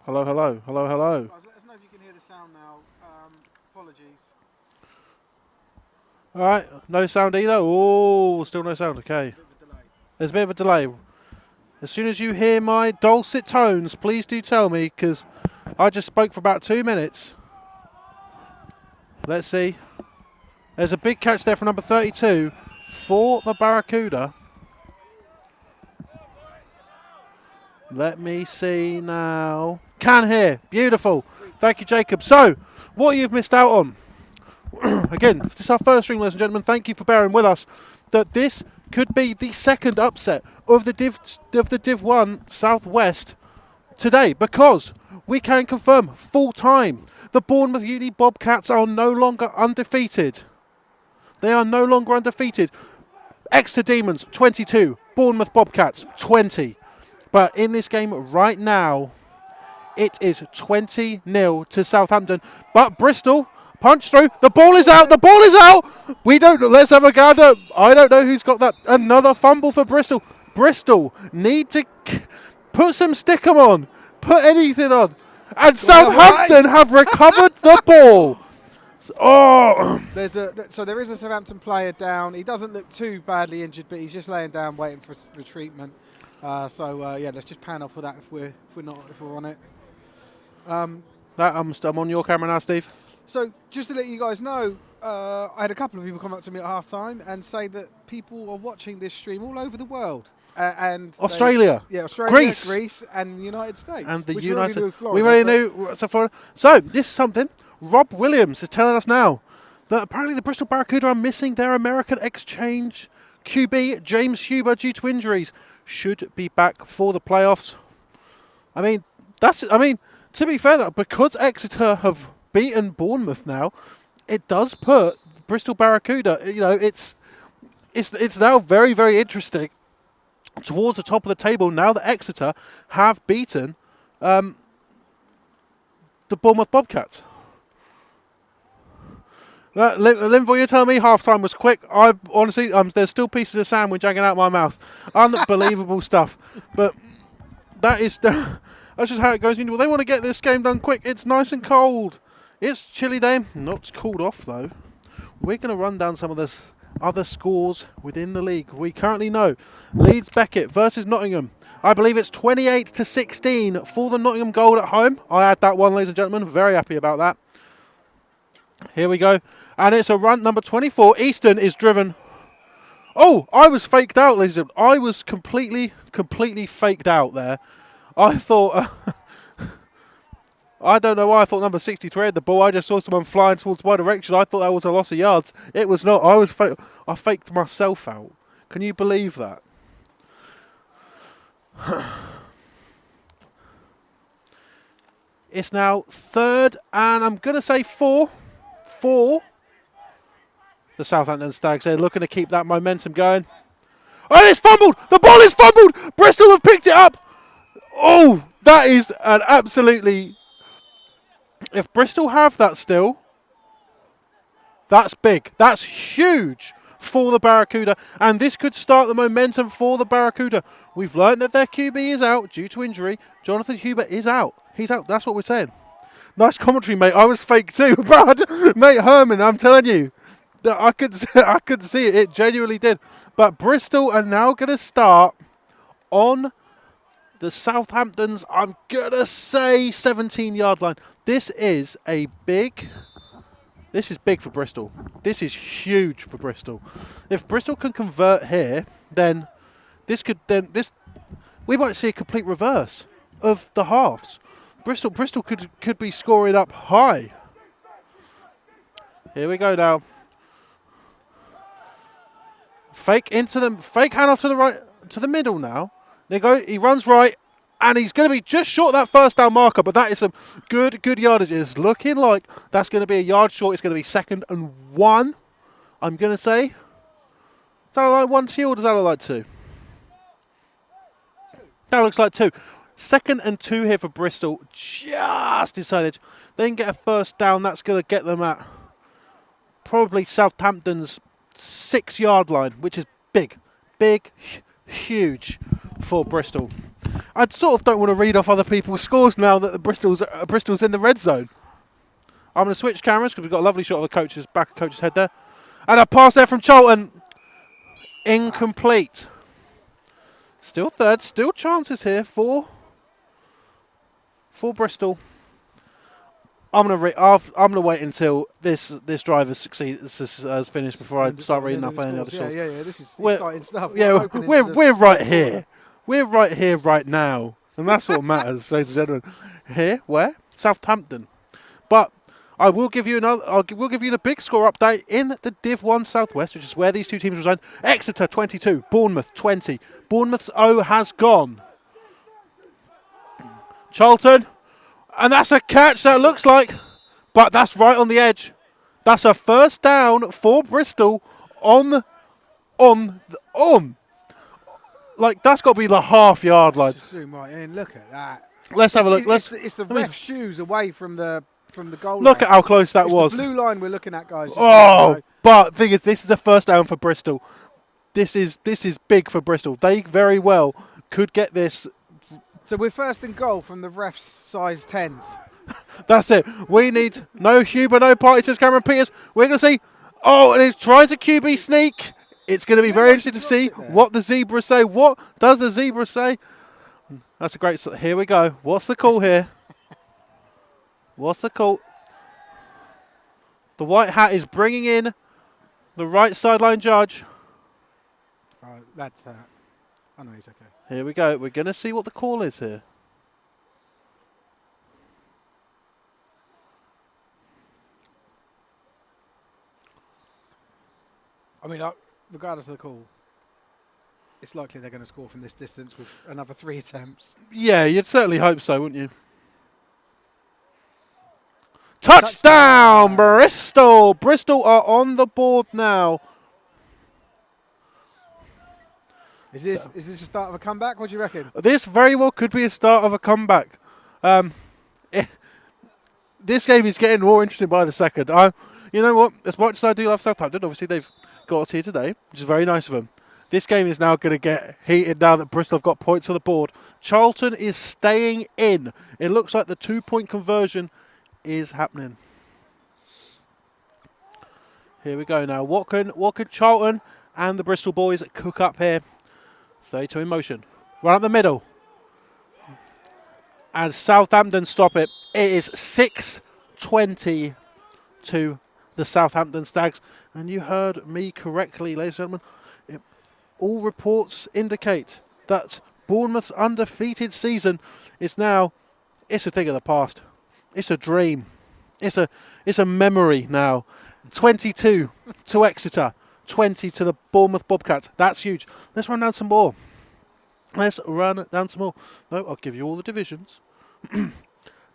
Hello, hello, hello, hello. Guys, let us know if you can hear the sound now. Apologies. All right, no sound either. Oh, still no sound. Okay. There's a bit of a delay. As soon as you hear my dulcet tones, please do tell me, because I just spoke for about 2 minutes. Let's see. There's a big catch there for number 32 for the Barracuda. Let me see now. Can hear. Beautiful. Thank you, Jacob. So, what you've missed out on. Again, this is our first stream, ladies and gentlemen. Thank you for bearing with us. That this could be the second upset of the Div 1 Southwest today, because we can confirm full time the Bournemouth Uni Bobcats are no longer undefeated. They are no longer undefeated. Exeter Demons 22, Bournemouth Bobcats 20. But in this game right now, it is 20-0 to Southampton. But Bristol punch through. The ball is out. The ball is out. We don't. Let's have a gander. I don't know who's got that. Another fumble for Bristol. Bristol need to put some stickum on. Put anything on. And Southampton have recovered the ball. Oh. There is a Southampton player down. He doesn't look too badly injured, but he's just laying down waiting for treatment. Yeah, let's just pan off for that if we're on it. I'm on your camera now, Steve. So just to let you guys know, I had a couple of people come up to me at half time and say that people are watching this stream all over the world. And Australia, Australia, Greece, and the United States. And the which United States. We already knew Florida. So this is something Rob Williams is telling us now, that apparently the Bristol Barracuda are missing their American exchange QB James Huber due to injuries. Should be back for the playoffs. I mean, to be fair though, because Exeter have beaten Bournemouth now, it does put Bristol Barracuda, it's now very, very interesting towards the top of the table now that Exeter have beaten the Bournemouth Bobcats. Linville, you're telling me half-time was quick. I honestly, there's still pieces of sandwich hanging out my mouth. Unbelievable stuff. But that's just how it goes. They want to get this game done quick. It's nice and cold. It's chilly day. Not cooled off, though. We're going to run down some of the other scores within the league. We currently know Leeds Beckett versus Nottingham. I believe it's 28-16 for the Nottingham Gold at home. I had that one, ladies and gentlemen. Very happy about that. Here we go. And it's a run number 24. Easton is driven. Oh, I was faked out, ladies and gentlemen. I was completely faked out there. I thought... I don't know why I thought number 63 had the ball. I just saw someone flying towards my direction. I thought that was a loss of yards. It was not. I faked myself out. Can you believe that? It's now third and I'm going to say four for the Southampton Stags. They're looking to keep that momentum going. Oh, it's fumbled! The ball is fumbled! Bristol have picked it up! Oh, that is an absolutely... If Bristol have that still, that's big. That's huge for the Barracuda. And this could start the momentum for the Barracuda. We've learned that their QB is out due to injury. Jonathan Huber is out. He's out. That's what we're saying. Nice commentary, mate. I was fake too. Brad, mate Herman, I'm telling you. I could see it. It genuinely did. But Bristol are now going to start on the Southampton's, I'm going to say, 17-yard line. This is big for Bristol. This is huge for Bristol. If Bristol can convert here, then we might see a complete reverse of the halves. Bristol could be scoring up high. Here we go now. Fake into them. Fake handoff to the right, to the middle now. There go. He runs right, and he's going to be just short of that first down marker. But that is some good yardage. It's looking like that's going to be a yard short. It's going to be 2nd and 1. I'm going to say. Does that look like 1 to you, or does that look like 2? That looks like 2. 2nd and 2 here for Bristol. Just decided they can get a first down. That's going to get them at probably Southampton's 6-yard line, which is big, huge for Bristol. I sort of don't want to read off other people's scores now that the Bristol's in the red zone. I'm going to switch cameras because we've got a lovely shot of the back of coach's head there. And a pass there from Charlton. Incomplete. Still third, still chances here for Bristol. I'm gonna wait until this drive has finished before I start reading up any other shots. Yeah. This is exciting stuff. Yeah, we're right here. We're right here, right now, and that's what matters, ladies and gentlemen. Here, where? Southampton. But I will give you we'll give you the big score update in the Div 1 Southwest, which is where these two teams reside. Exeter 22, Bournemouth 20. Bournemouth's O has gone. Charlton, and that's a catch that looks like, but that's right on the edge. That's a first down for Bristol on. Like, that's got to be the half-yard line. Just zoom right in. Look at that. Let's have a look. It's the ref's shoes away from the goal Look line. at how close that was. The blue line we're looking at, guys. Oh, but the thing is, this is a first down for Bristol. This is big for Bristol. They very well could get this. So we're first and goal from the ref's size 10s. That's it. We need no Huber, no party, says Cameron Peters. We're going to see. Oh, and he tries a QB sneak. It's going to be very interesting to see what the zebras say. What does the zebra say? That's a great. Here we go. What's the call here? What's the call? The white hat is bringing in the right sideline judge. That's I know he's okay. Here we go. We're going to see what the call is here. I mean, regardless of the call, it's likely they're going to score from this distance with another 3 attempts. Yeah, you'd certainly hope so, wouldn't you? Touchdown, Bristol! Bristol are on the board now. Is this the start of a comeback? What do you reckon? This very well could be a start of a comeback. This game is getting more interesting by the second. You know what? As much as I do love Southampton, obviously they've got us here today, which is very nice of them. This game is now going to get heated now that Bristol have got points on the board. Charlton is staying in. It looks like the 2-point conversion is happening. Here we go now. What could Charlton and the Bristol boys cook up here? 32 in motion. Right up the middle. As Southampton stop it, it is 6-20 to the Southampton Stags. And you heard me correctly, ladies and gentlemen. All reports indicate that Bournemouth's undefeated season is now, it's a thing of the past. It's a dream. It's a memory now. 22 to Exeter. 20 to the Bournemouth Bobcats. That's huge. Let's run down some more. No, I'll give you all the divisions.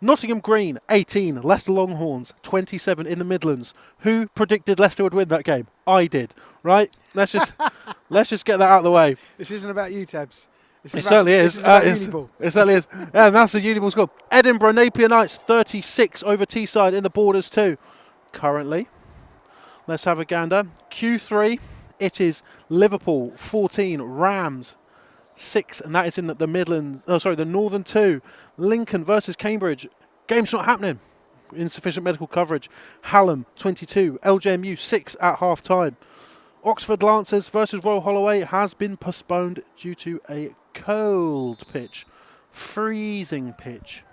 Nottingham Green, 18. Leicester Longhorns, 27 in the Midlands. Who predicted Leicester would win that game? I did. Right? Let's just get that out of the way. This isn't about you, Tebs. It certainly is. It certainly is. Yeah, and that's a Uniball score. Edinburgh Napier Knights, 36 over Teesside in the Borders 2. Currently. Let's have a gander. Q3, it is Liverpool 14, Rams 6, and that is in the Midlands. Oh, sorry, the Northern 2. Lincoln versus Cambridge. Game's not happening. Insufficient medical coverage. Hallam 22, LJMU 6 at half time. Oxford Lancers versus Royal Holloway has been postponed due to a cold pitch, freezing pitch.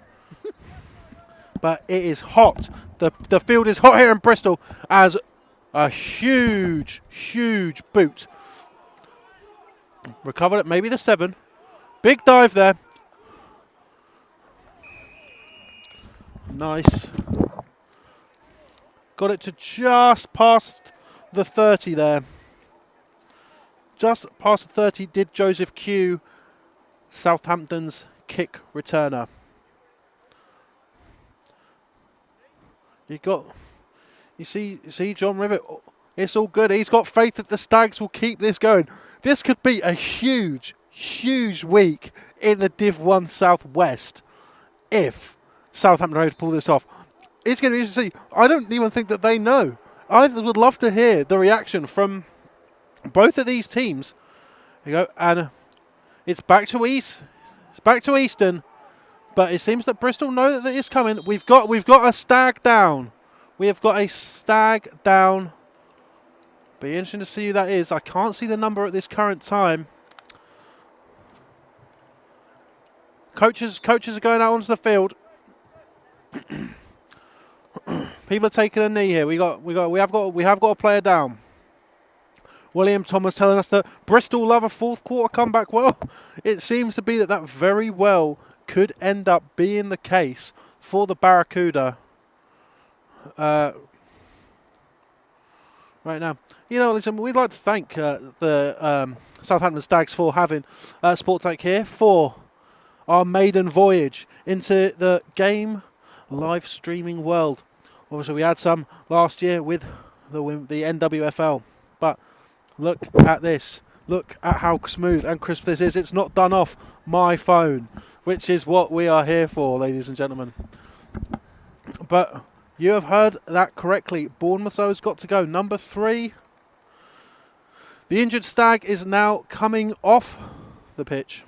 But it is hot. The field is hot here in Bristol as a huge boot. Recovered at maybe the 7. Big dive there. Nice. Got it to just past the 30 there. Just past the 30 did Joseph Q, Southampton's kick returner. You see John Rivet, it's all good. He's got faith that the Stags will keep this going. This could be a huge week in the Div 1 Southwest if Southampton are able to pull this off. It's going to be interesting to see. I don't even think that they know. I would love to hear the reaction from both of these teams. You go, and It's back to East. It's back to Eastern. But it seems that Bristol know that it's coming. We've got a stag down. We have got a stag down. Be interesting to see who that is. I can't see the number at this current time. Coaches are going out onto the field. People are taking a knee here. We have got a player down. William Thomas telling us that Bristol love a fourth quarter comeback. Well, it seems to be that very well could end up being the case for the Barracuda right now. You know, listen, we'd like to thank the Southampton Stags for having Sportech here for our maiden voyage into the game live streaming world. Obviously, we had some last year with the NWFL, but look at this. Look at how smooth and crisp this is. It's not done off my phone, which is what we are here for, ladies and gentlemen. But you have heard that correctly. Bournemouth has got to go. Number 3. The injured Stag is now coming off the pitch.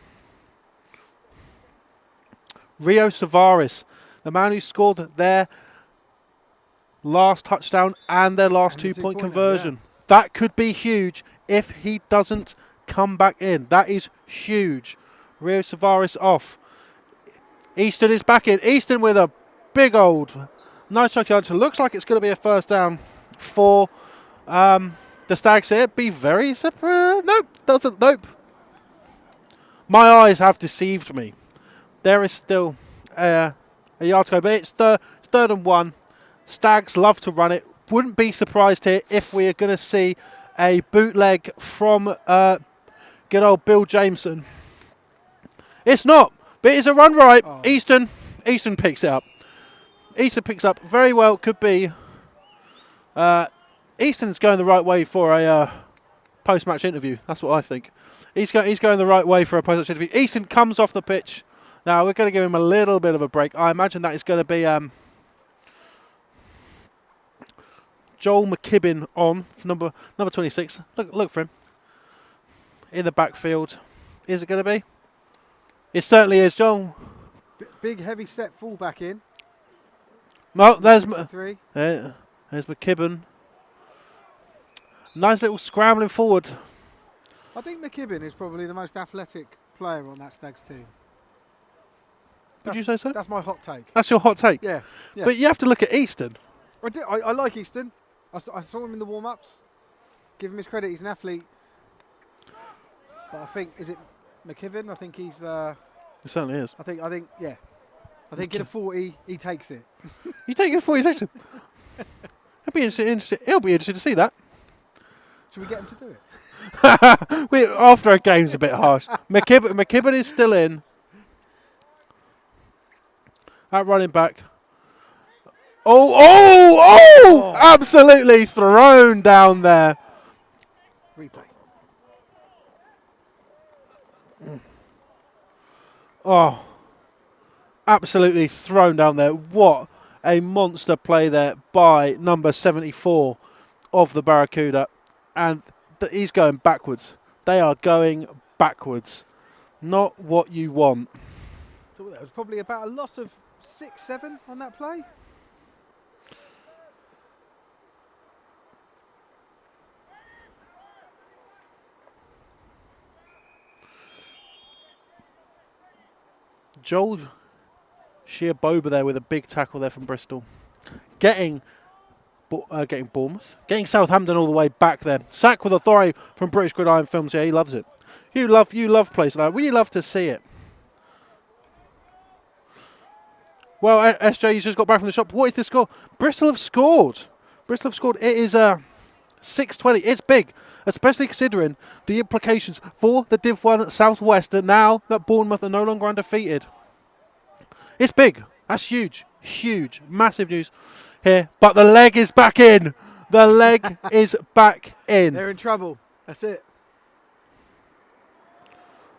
Rio Savaris, the man who scored their last touchdown and their last two-point conversion. Yeah. That could be huge if he doesn't come back in. That is huge. Rio Savaris off. Easton is back in. Easton with a big old nice touchdown. Looks like it's going to be a first down for the Stags here. Be very surprised. Nope, doesn't. Nope. My eyes have deceived me. There is still a yard to go, but it's third and 1. Stags love to run it. Wouldn't be surprised here if we are going to see a bootleg from good old Bill Jameson. It's not, but it's a run right. Oh. Easton picks it up. Easton picks up very well. Could be. Easton's going the right way for a post-match interview. That's what I think. He's going the right way for a post-match interview. Easton comes off the pitch. Now we're going to give him a little bit of a break. I imagine that is going to be Joel McKibbin on for number 26. Look for him in the backfield. Is it going to be? It certainly is, Joel. Big heavy set fullback in. No, there's 3. There's McKibbin. Nice little scrambling forward. I think McKibbin is probably the most athletic player on that Stags team. Would you say so? That's my hot take. That's your hot take? Yeah. But you have to look at Easton. I like Easton. I saw him in the warm-ups. Give him his credit. He's an athlete. But I think, is it McKibbin? I think he's... it certainly is. I think, yeah. I think in a 40, he takes it. You take it in a 40 section? He'll be interested to see that. Should we get him to do it? After a game's a bit harsh. McKibbin is still in. At running back. Oh! Absolutely thrown down there. Replay. Oh. Absolutely thrown down there. What a monster play there by number 74 of the Barracuda. And he's going backwards. They are going backwards. Not what you want. So that was probably about a loss of 6-7 on that play. Joel Shearboba there with a big tackle there from Bristol. Getting Bournemouth. Getting Southampton all the way back there. Sack with authority from British Gridiron Films. Yeah, he loves it. You love plays like that. We love to see it. Well, SJ's just got back from the shop. What is the score? Bristol have scored. It is 6-20. It's big, especially considering the implications for the Div 1 South West now that Bournemouth are no longer undefeated. It's big. That's huge. Huge. Massive news here. But the leg is back in. The leg is back in. They're in trouble. That's it.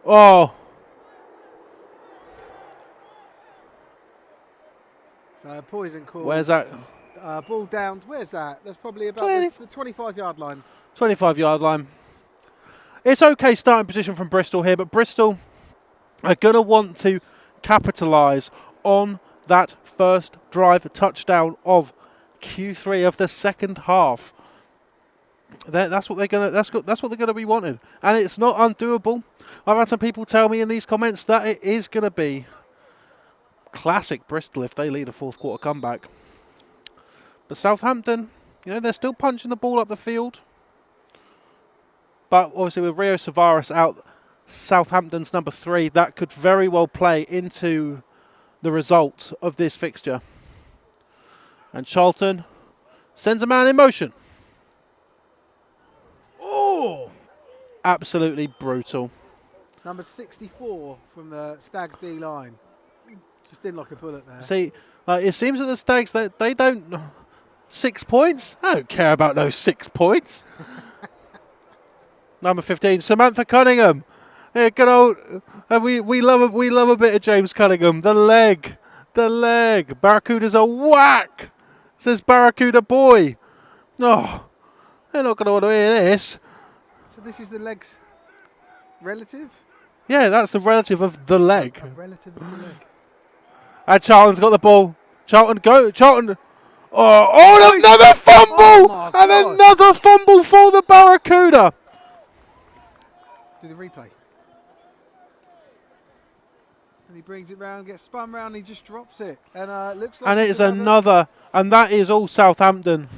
Oh. So poison call. Where's that? Ball down. Where's that? That's probably about the 25-yard line. 25-yard line. It's okay starting position from Bristol here, but Bristol are going to want to capitalise on that first drive touchdown of Q3 of the second half. That's what they're gonna. That's what they're gonna be wanting, and it's not undoable. I've had some people tell me in these comments that it is gonna be classic Bristol if they lead a fourth quarter comeback. But Southampton, they're still punching the ball up the field. But obviously with Rio Savaras out, Southampton's number 3, that could very well play into the result of this fixture. And Charlton sends a man in motion. Oh! Absolutely brutal. Number 64 from the Stags D line. Just didn't like a bullet there. See, it seems that the Stags, they don't... 6 points? I don't care about those 6 points. Number 15, Samantha Cunningham. Yeah, good old... we love a bit of James Cunningham. The leg. Barracuda's a whack, says Barracuda boy. Oh, they're not going to want to hear this. So this is the leg's relative? Yeah, that's the relative of the leg. A relative of the leg. And Charlton's got the ball. Charlton. Oh, another fumble! Oh And God. another fumble for the Barracuda. Do the replay. And he brings it round, gets spun round, he just drops it. And looks like And it is another. And that is all Southampton.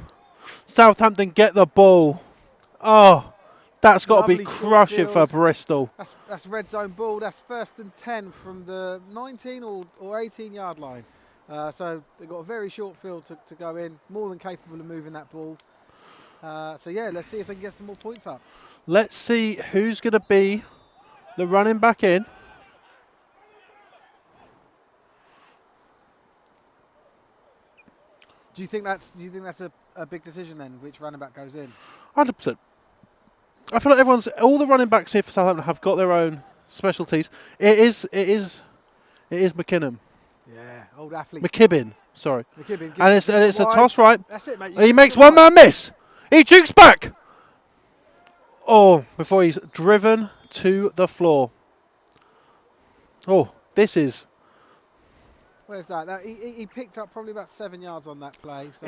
Southampton get the ball. Oh, that's got to be Lovely short crushing field. for Bristol. That's red zone ball. That's 1st and 10 from the 19 or 18 yard line. So they've got a very short field to go in, more than capable of moving that ball. So yeah, let's see if they can get some more points up. Let's see who's going to be the running back in. Do you think that's a big decision then, which running back goes in? 100%. I feel like all the running backs here for Southampton have got their own specialties. It is McKinnon. Yeah, old athlete. McKibbin, sorry. McKibbin. And it's a wide. toss right. That's it, mate. And he makes one man miss. He jukes back. Oh, before he's driven to the floor. Oh, this is... Where's that? He picked up probably about 7 yards on that play. So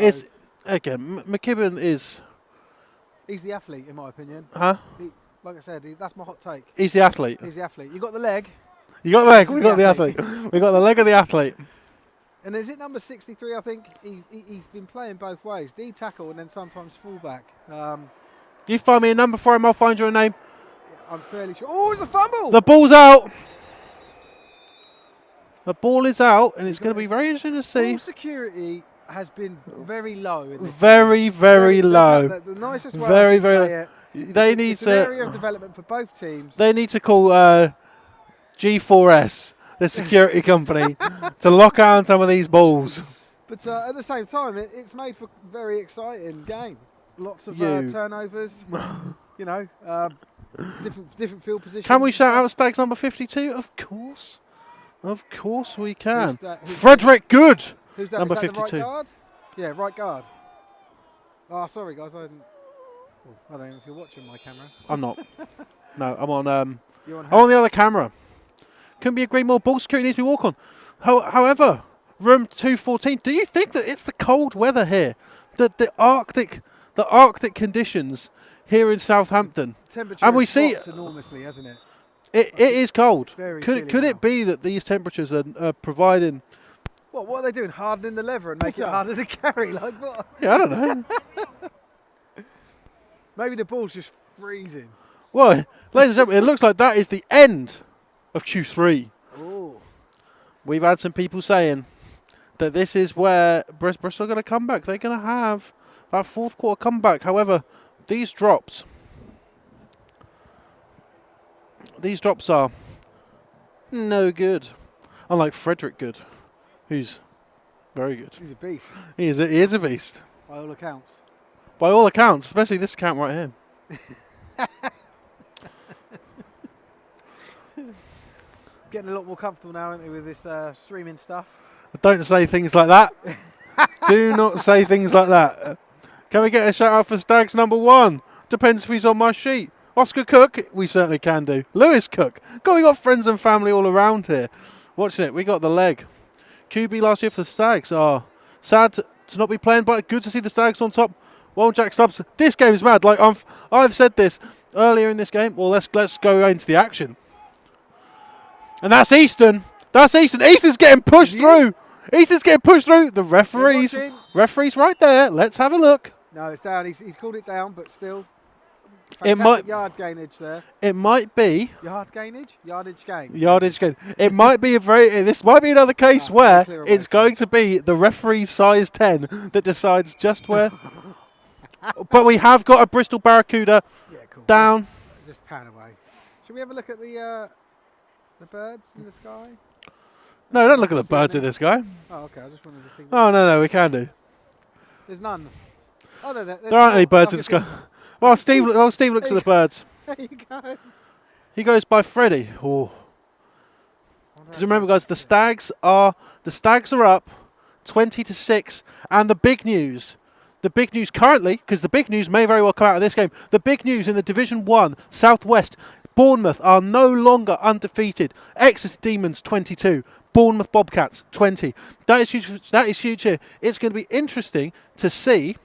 Again, McKibbin is... he's the athlete, in my opinion. Huh? Like I said, that's my hot take. He's the athlete. He's the athlete. You got the leg. You got the leg. This We is got the the athlete. We got the leg of the athlete. And is it number 63? I think he's been playing both ways. D tackle and then sometimes fullback. You find me a number for him, I'll find your name. I'm fairly sure. Oh, it's a fumble! The ball's out. The ball is out, and it's going to be very interesting to see. Ball security has been very low. In this Very, game. very low. The nicest way Very, I can very say it. They need It's an area to. of development for both teams. They need to call G4S, the security company, to lock on some of these balls. But at the same time, it's made for a very exciting game. Lots of You. turnovers. Different field positions. Can we shout out Stags number 52? Of course. Of course we can. Who's that? Frederick Good. Who's that? Number Is that 52. The right guard? Yeah, right guard. Oh, sorry guys, I didn't. I don't know if you're watching my camera. I'm not. No, I'm on. You're I'm on the other camera. Couldn't be agreed more. Ball security needs to be walk on. However, room 214. Do you think that it's the cold weather here, the Arctic conditions here in Southampton? Temperature And we has see dropped enormously, hasn't it? it is cold. Very Could chilly it now. be that these temperatures are providing? What are they doing? Hardening the leather and make it harder to carry? Like what? Yeah, I don't know. Maybe the ball's just freezing. Well, ladies and gentlemen, it looks like that is the end of Q3. Oh. We've had some people saying that this is where Bristol are going to come back. They're going to have that fourth quarter comeback. However, these drops are no good. Unlike Frederick Good, who's very good. He's a beast, He is a beast. by all accounts. By all accounts, especially this account right here. Getting a lot more comfortable now, aren't they, with this streaming stuff? Don't say things like that. Do not say things like that. Can we get a shout out for Stags number 1? Depends if he's on my sheet. Oscar Cook, we certainly can do. Lewis Cook. God, we got friends and family all around here. Watching it, we got the leg. QB last year for the Stags. Sad to not be playing, but good to see the Stags on top. Well, Jack Stubbs, this game is mad. Like I've said this earlier in this game. Well, let's go into the action. And that's Easton. That's Easton. Easton's getting pushed through. Easton's getting pushed through. The referee's right there. Let's have a look. No, it's down. He's called it down, but still. It might yard gainage there. It might be yardage gain. Yardage gain. It might be this might be another case where it's going to be the referee's size 10 that decides just where. But we have got a Bristol Barracuda down. Just pan away. Should we have a look at the birds in the sky? No, don't look at the birds in the sky. Oh, okay. I just wanted to see. Oh no, we can do. There's none. Oh no, there aren't any birds in the sky. Well, Steve looks at the birds. There you go. He goes by Freddie. Oh. Just remember, guys, the Stags are up 20-6, and the big news currently, because the big news may very well come out of this game. The big news in the Division 1 Southwest, Bournemouth are no longer undefeated. Exeter Demons 22, Bournemouth Bobcats 20. That is huge. That is huge here. It's going to be interesting to see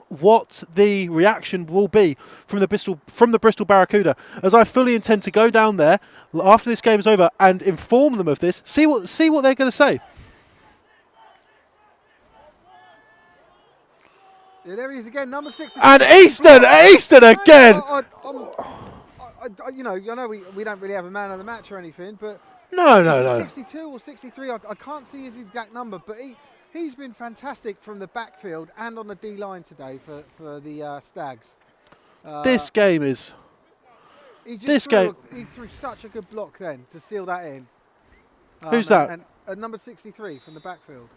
what the reaction will be from the Bristol Barracuda, as I fully intend to go down there after this game is over and inform them of this. See what they're going to say. Yeah, there he is again, number 6. And Easton again. I know we don't really have a man of the match or anything, but no. 62 or 63. I can't see his exact number, but he's been fantastic from the backfield and on the D line today for the Stags. This game is. He threw such a good block then to seal that in. Who's that? And number 63 from the backfield.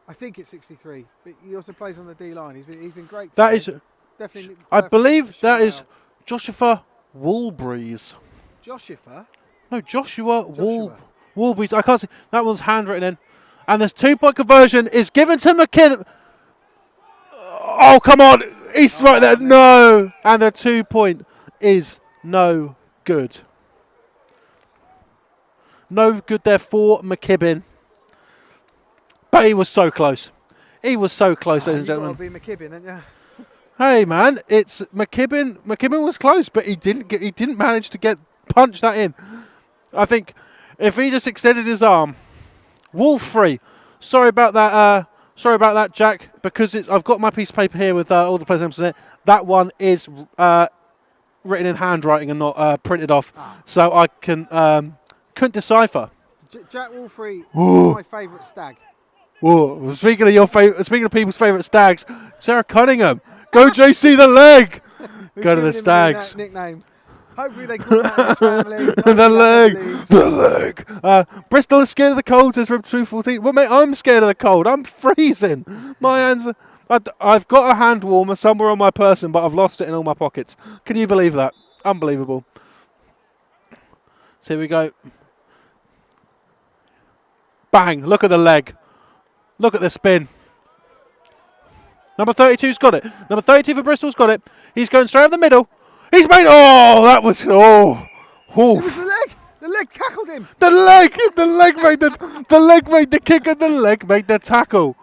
I think it's 63, but he also plays on the D line. He's been great. That is definitely. I believe that is Joshua Woolbreeze. Joshua? No, Joshua. Woolbreeze. I can't see. That one's handwritten in. And this 2-point conversion is given to McKinnon. Oh, come on. He's right there. No. And the 2-point is no good. No good there for McKibbin. But he was so close. He was so close, ladies and gentlemen. Be McKibbin, didn't you? Hey, man. It's McKibbin. McKibbin was close, but he didn't manage to punch that in. I think if he just extended his arm. Wolf free. Sorry about that, Jack. Because I've got my piece of paper here with all the players' names on it. That one is written in handwriting and not printed off, so I couldn't decipher. Jack Wolfrey is my favourite Stag. Whoa! Speaking of people's favourite Stags, Sarah Cunningham. Go JC the leg. Go to the Stags. Nickname. Hopefully they call that his family. The leg. Bristol is scared of the cold, says Rib 214. Well, mate, I'm scared of the cold. I'm freezing. My hands. I've got a hand warmer somewhere on my person, but I've lost it in all my pockets. Can you believe that? Unbelievable. So here we go. Bang! Look at the leg. Look at the spin. Number 32's got it. Number 32 for Bristol's got it. He's going straight up the middle. He's made. Oh, that was. Oh. It was the leg. The leg tackled him. The leg made the kick, and the leg made the tackle.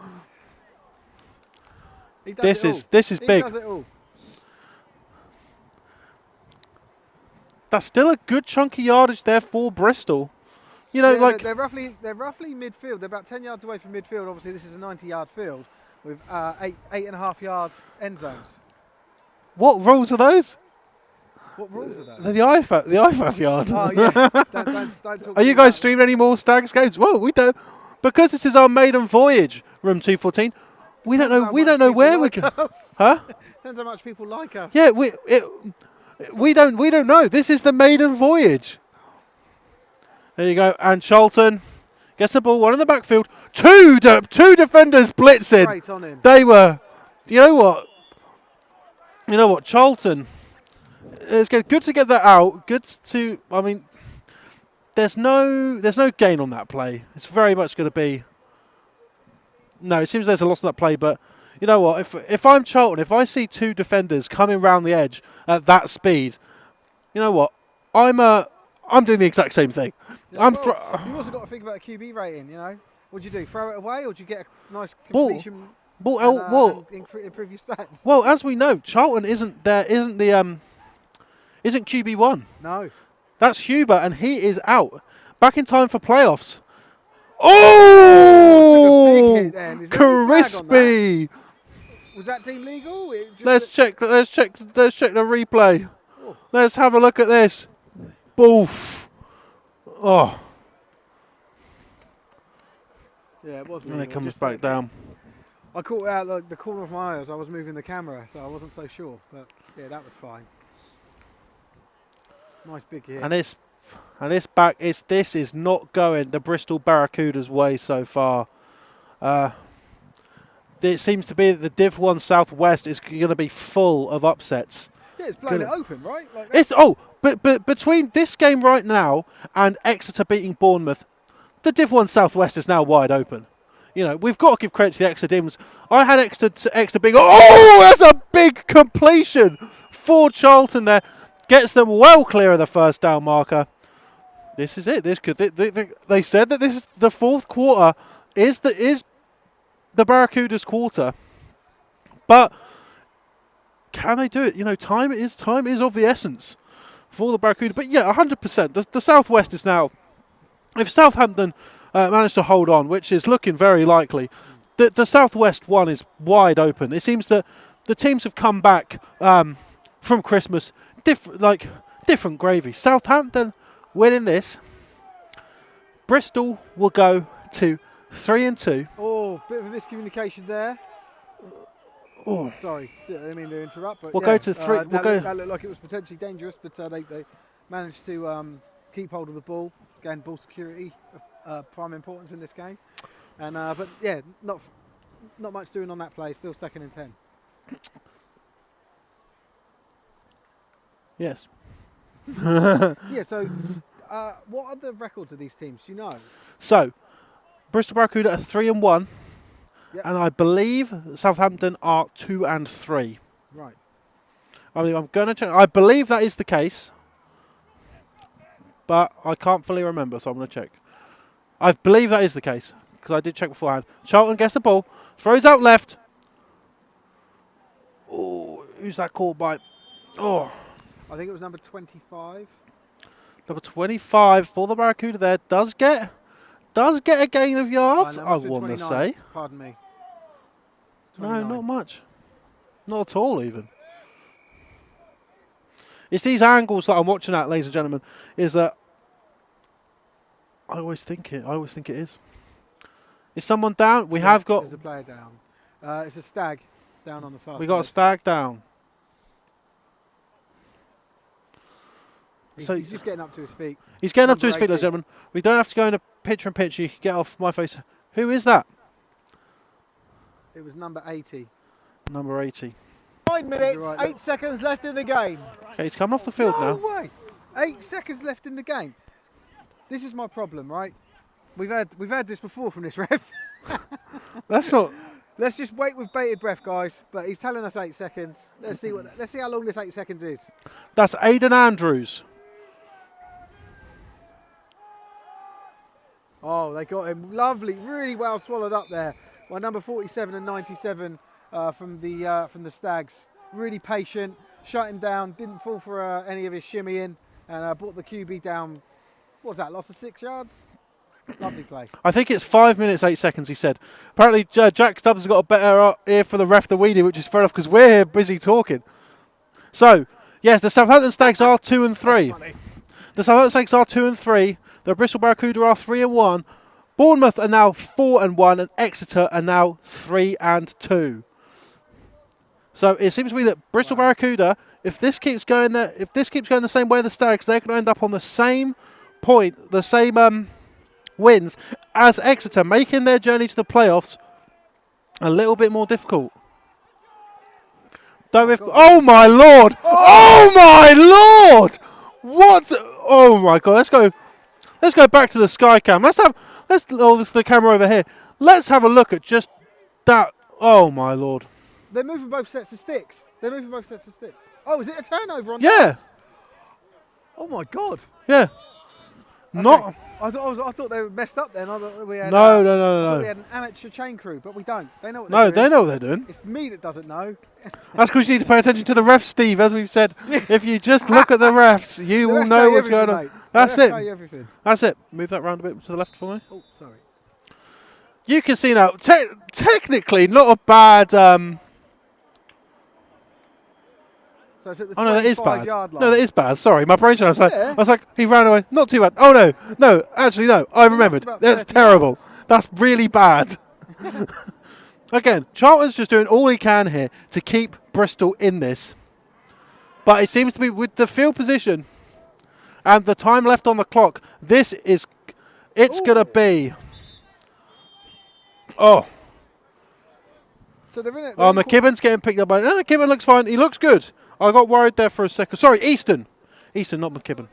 This is big. Does it all. That's still a good chunk of yardage there for Bristol. You know, they're roughly midfield. They're about 10 yards away from midfield. Obviously, this is a 90-yard field with 8.5-yard end zones. What rules are those? What rules are those? The IFAF yard. Oh yeah. Don't talk are you guys streaming any more Stags games? Well, we don't, because this is our maiden voyage. Room 214. We don't know. We don't know where we can. Huh? Depends how much people like us. Yeah, we don't know. This is the maiden voyage. There you go. And Charlton gets the ball, one in the backfield. Two defenders blitzing. Great on him. They were. You know what? Charlton. It's good to get that out. Good to. I mean, there's no gain on that play. It's very much going to be. No, it seems there's a loss on that play, but You know what? If I'm Charlton, if I see 2 defenders coming round the edge at that speed, you know what? I'm doing the exact same thing. Yeah, you've also got to think about the QB rating. You know, what do you do? Throw it away, or do you get a nice completion? And improve your stats. Well, as we know, Charlton isn't QB1. No, that's Huber, and he is out. Back in time for playoffs. Oh, crispy! Was that team legal? Let's check the replay. Oh. Let's have a look at this. Boof. Oh. Yeah, it wasn't. And it comes back down. I caught it out like the corner of my eye as I was moving the camera, so I wasn't so sure. But yeah, that was fine. Nice big hit. This is not going the Bristol Barracuda's way so far. It seems to be that the Div 1 Southwest is going to be full of upsets. Yeah, it's blown it open, right? Like but between this game right now and Exeter beating Bournemouth, the Div 1 Southwest is now wide open. You know, we've got to give credit to the Exeter Demons. I had Exeter being, that's a big completion for Charlton there. Gets them well clear of the first down marker. This is it. They said that this is the fourth quarter is the Barracuda's quarter, but can they do it? You know, time is of the essence for the Barracuda. But yeah, 100%. The Southwest is now. If Southampton manage to hold on, which is looking very likely, the Southwest one is wide open. It seems that the teams have come back from Christmas, different gravy. Southampton winning this. Bristol will go to 3-2. Oh, bit of a miscommunication there. Oh, sorry, I didn't mean to interrupt. But we'll go to 3. That looked like it was potentially dangerous, but they managed to keep hold of the ball. Again, ball security of prime importance in this game. And but yeah, not much doing on that play. Still 2nd and 10. Yes. Yeah. So, what are the records of these teams? Do you know? So, Bristol Barracuda are 3-1, yep. And I believe Southampton are 2-3. Right. I'm going to check. I believe that is the case, but I can't fully remember, so I'm going to check. I believe that is the case because I did check beforehand. Charlton gets the ball, throws out left. Oh, who's that called by? Oh, I think it was number 25. Number 25 for the Barracuda there does get a gain of yards. I want to say. Pardon me. 29. No, not much. Not at all, even. It's these angles that I'm watching at, ladies and gentlemen, is that I always think it is. Is someone down? We have got... There's a player down. It's a stag down on the far side. We got a stag down. He's just getting up to his feet. He's getting up to his feet, ladies and gentlemen. We don't have to go into picture in picture. You can get off my face. Who is that? It was number 80. Number 80. 9 minutes, 8 seconds left in the game. Okay, he's coming off the field now. No way. 8 seconds left in the game. This is my problem, right? We've had this before from this ref. That's not. Let's just wait with bated breath, guys. But he's telling us 8 seconds. Let's see how long this 8 seconds is. That's Aidan Andrews. Oh, they got him. Lovely, really well swallowed up there by number 47 and 97 from the Stags. Really patient, shut him down, didn't fall for any of his shimmying, and brought the QB down. What was that? Lost of 6 yards. Lovely play. I think it's 5 minutes, 8 seconds, he said. Apparently, Jack Stubbs has got a better ear for the ref than we do, which is fair enough because we're here busy talking. So, yes, the Southampton Stags are 2-3. The Southampton Stags are 2-3. The Bristol Barracuda are 3-1. Bournemouth are now 4-1, and Exeter are now 3-2. So it seems to me that Bristol Barracuda, if this keeps going the same way as the Stags, they're going to end up on the same point, the same wins as Exeter, making their journey to the playoffs a little bit more difficult. Oh my lord! Oh my lord! What? Oh my god! Let's go back to the sky cam. Let's the camera over here. Let's have a look at just that. Oh my lord. They're moving both sets of sticks. Oh, is it a turnover on Yeah. downs? Oh my god. Yeah. Not. I thought they were messed up then. I thought we had No, I no, thought no, we no. had an amateur chain crew, but we don't. They know what No, they're doing. they know what they're doing. It's me that doesn't know. That's because you need to pay attention to the refs, Steve. As we've said, if you just look at the refs, you will know what's going on. Mate. That's The refs it. tell you everything. That's it. Move that round a bit to the left for me. Oh, sorry. You can see now, technically, not a bad. So it's at the Oh no, that is 25 bad. yard line. No, that is bad. Sorry, my brain. Yeah. I was like, he ran away. Not too bad. Oh no, actually no. I remembered. about That's 30 terrible. yards. That's really bad. Again, Charlton's just doing all he can here to keep Bristol in this, but it seems to be with the field position and the time left on the clock. It's gonna be. Oh. So they're in it. Oh, McKibben's getting picked up by. No, McKibben looks fine. He looks good. I got worried there for a second. Sorry, Easton, not McKibben,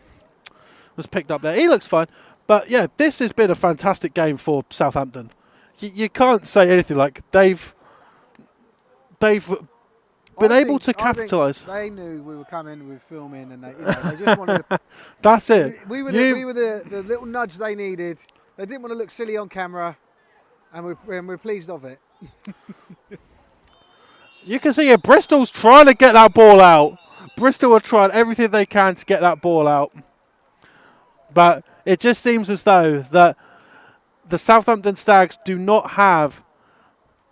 was picked up there. He looks fine. But yeah, this has been a fantastic game for Southampton. You can't say anything like they've been able to capitalise. They knew we were coming, we were filming, and they just wanted to. That's it. We were the little nudge they needed. They didn't want to look silly on camera, and we're pleased of it. You can see here, Bristol's trying to get that ball out. Bristol are trying everything they can to get that ball out. But it just seems as though that the Southampton Stags do not have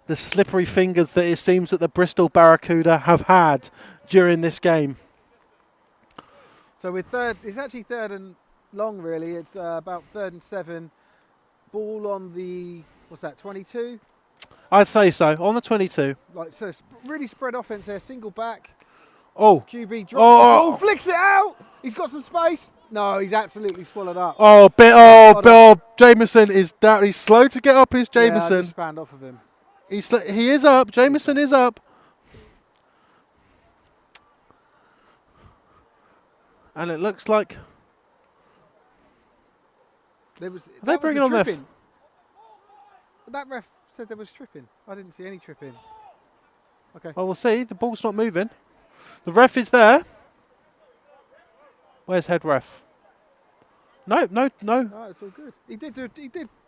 the slippery fingers that it seems that the Bristol Barracuda have had during this game. So we're third. It's actually third and long, really. It's about 3rd and 7. Ball on the, what's that, 22? I'd say so, on the 22. Like, so really spread offense there. Single back. Oh. QB drops the ball, flicks it out. He's got some space. No, he's absolutely swallowed up. Bill Jameson is down. He's slow to get up. Is Jameson? Yeah, I just spanned off of him. He is up. Jameson is up. And it looks like They're bringing on tripping. That ref said there was tripping. I didn't see any tripping. Okay. Well, we'll see. The ball's not moving. The ref is there. Where's head ref? No. No, it's all good. He did do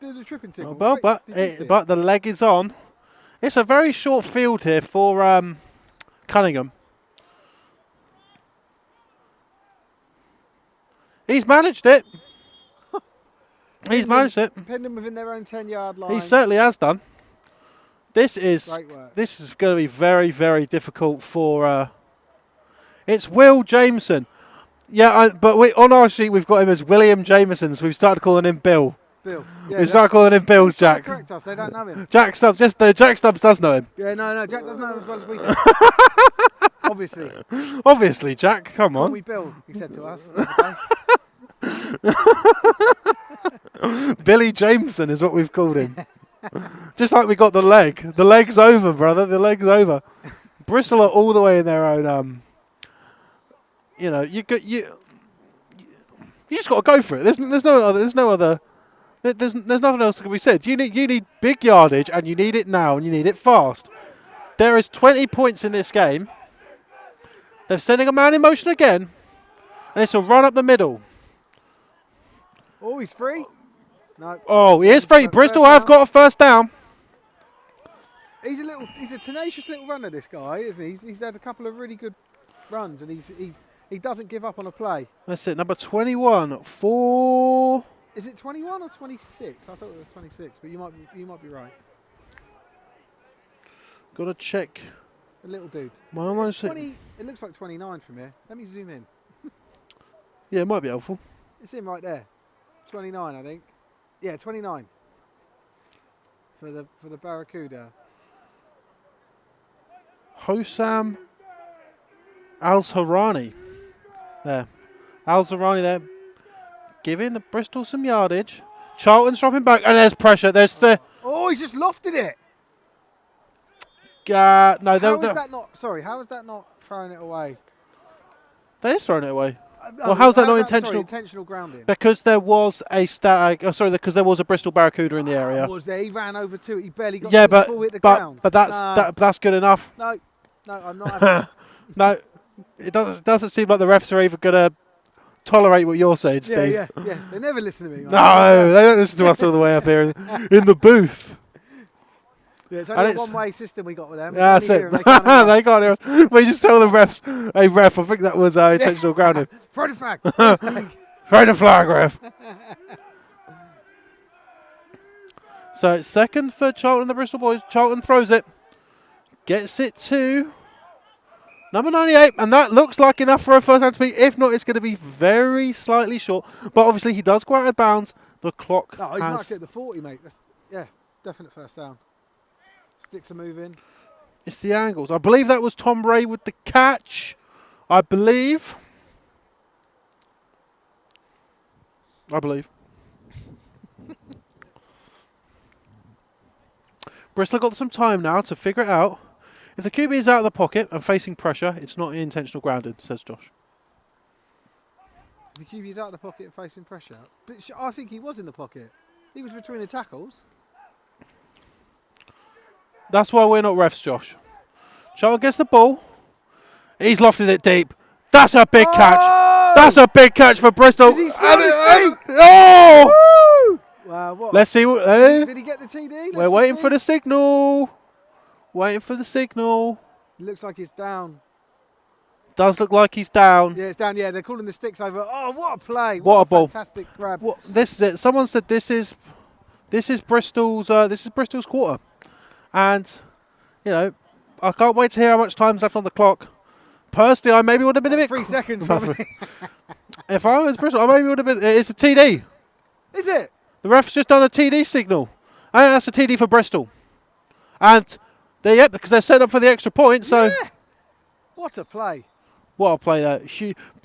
the tripping signal. Well, but the leg is on. It's a very short field here for Cunningham. He's managed it. He's managed it. Pinned them within their own 10-yard line. He certainly has done. This is going to be very, very difficult for. It's Will Jameson. Yeah, but on our sheet we've got him as William Jameson, so we've started calling him Bill. Yeah, we started calling him Bill's Jack. Correct us. They don't know him. Jack Stubbs. Jack Stubbs does know him. Yeah, no. Jack doesn't know him as well as we do. Obviously, Jack. Come on. Call me Bill, he said to us. Billy Jameson is what we've called him. Just like we got the leg. The leg's over, brother. The leg's over. Bristol are all the way in their own. You just got to go for it. There's no other. There's nothing else that can be said. You need big yardage, and you need it now, and you need it fast. There is 20 points in this game. They're sending a man in motion again, and it's a run up the middle. Oh, he's free. No. Oh, he is free. Bristol have got a first down. He's a tenacious little runner, this guy, isn't he? He's had a couple of really good runs, and he doesn't give up on a play. That's it. Number 21 for. Is it 21 or 26? I thought it was 26, but you might be right. Got to check. A little dude. It looks like 29 from here. Let me zoom in. Yeah, it might be helpful. It's him right there. 29, I think. Yeah, 29 for the Barracuda. Hossam Al-Harani. There. Al-Harani there. Giving the Bristol some yardage. Charlton's dropping back, and there's pressure. There's the. Oh, he's just lofted it. No, how is that not? Sorry, how is that not throwing it away? They is throwing it away. Well, how's that not intentional? Sorry, intentional grounding. Because there was a because there was a Bristol Barracuda in the area. Was there? He ran over to it. He barely got Yeah, the ball hit the ground. but that's good enough. No, I'm not having that. No, it doesn't seem like the refs are even going to tolerate what you're saying, Steve. Yeah. They never listen to me. No, they don't listen to us all the way up here in the booth. Yeah, it's only a one-way system we got with them. Yeah, that's it. They can't hear us. We just tell the refs, hey, ref, I think that was intentional grounding. Throw the flag. Throw the flag, ref. So it's second for Charlton and the Bristol boys. Charlton throws it. Gets it to number 98. And that looks like enough for a first down to be. If not, it's going to be very slightly short. But obviously he does go out of bounds. The clock he's marked it at the 40, mate. That's, definite first down. Sticks are moving. It's the angles. I believe that was Tom Ray with the catch. I believe. Bristol got some time now to figure it out. If the QB is out of the pocket and facing pressure, it's not intentional grounding, says Josh. The QB's out of the pocket and facing pressure. But I think he was in the pocket. He was between the tackles. That's why we're not refs, Josh. Charlton gets the ball. He's lofted it deep. That's a big catch. That's a big catch for Bristol. Oh! Wow, what? Let's see. Did he get the TD? We're waiting for the signal. Waiting for the signal. It looks like it's down. Does look like he's down. Yeah, it's down. Yeah, they're calling the sticks over. Oh, what a play! What a ball! Fantastic grab. This is it. Someone said this is Bristol's quarter. And, you know, I can't wait to hear how much time's left on the clock. Personally, I maybe would have been a bit... 3 seconds, probably. If I was Bristol, I maybe would have been... It's a TD. Is it? The ref's just done a TD signal. I think that's a TD for Bristol. And, because they're set up for the extra point, so... Yeah. What a play. What a play there.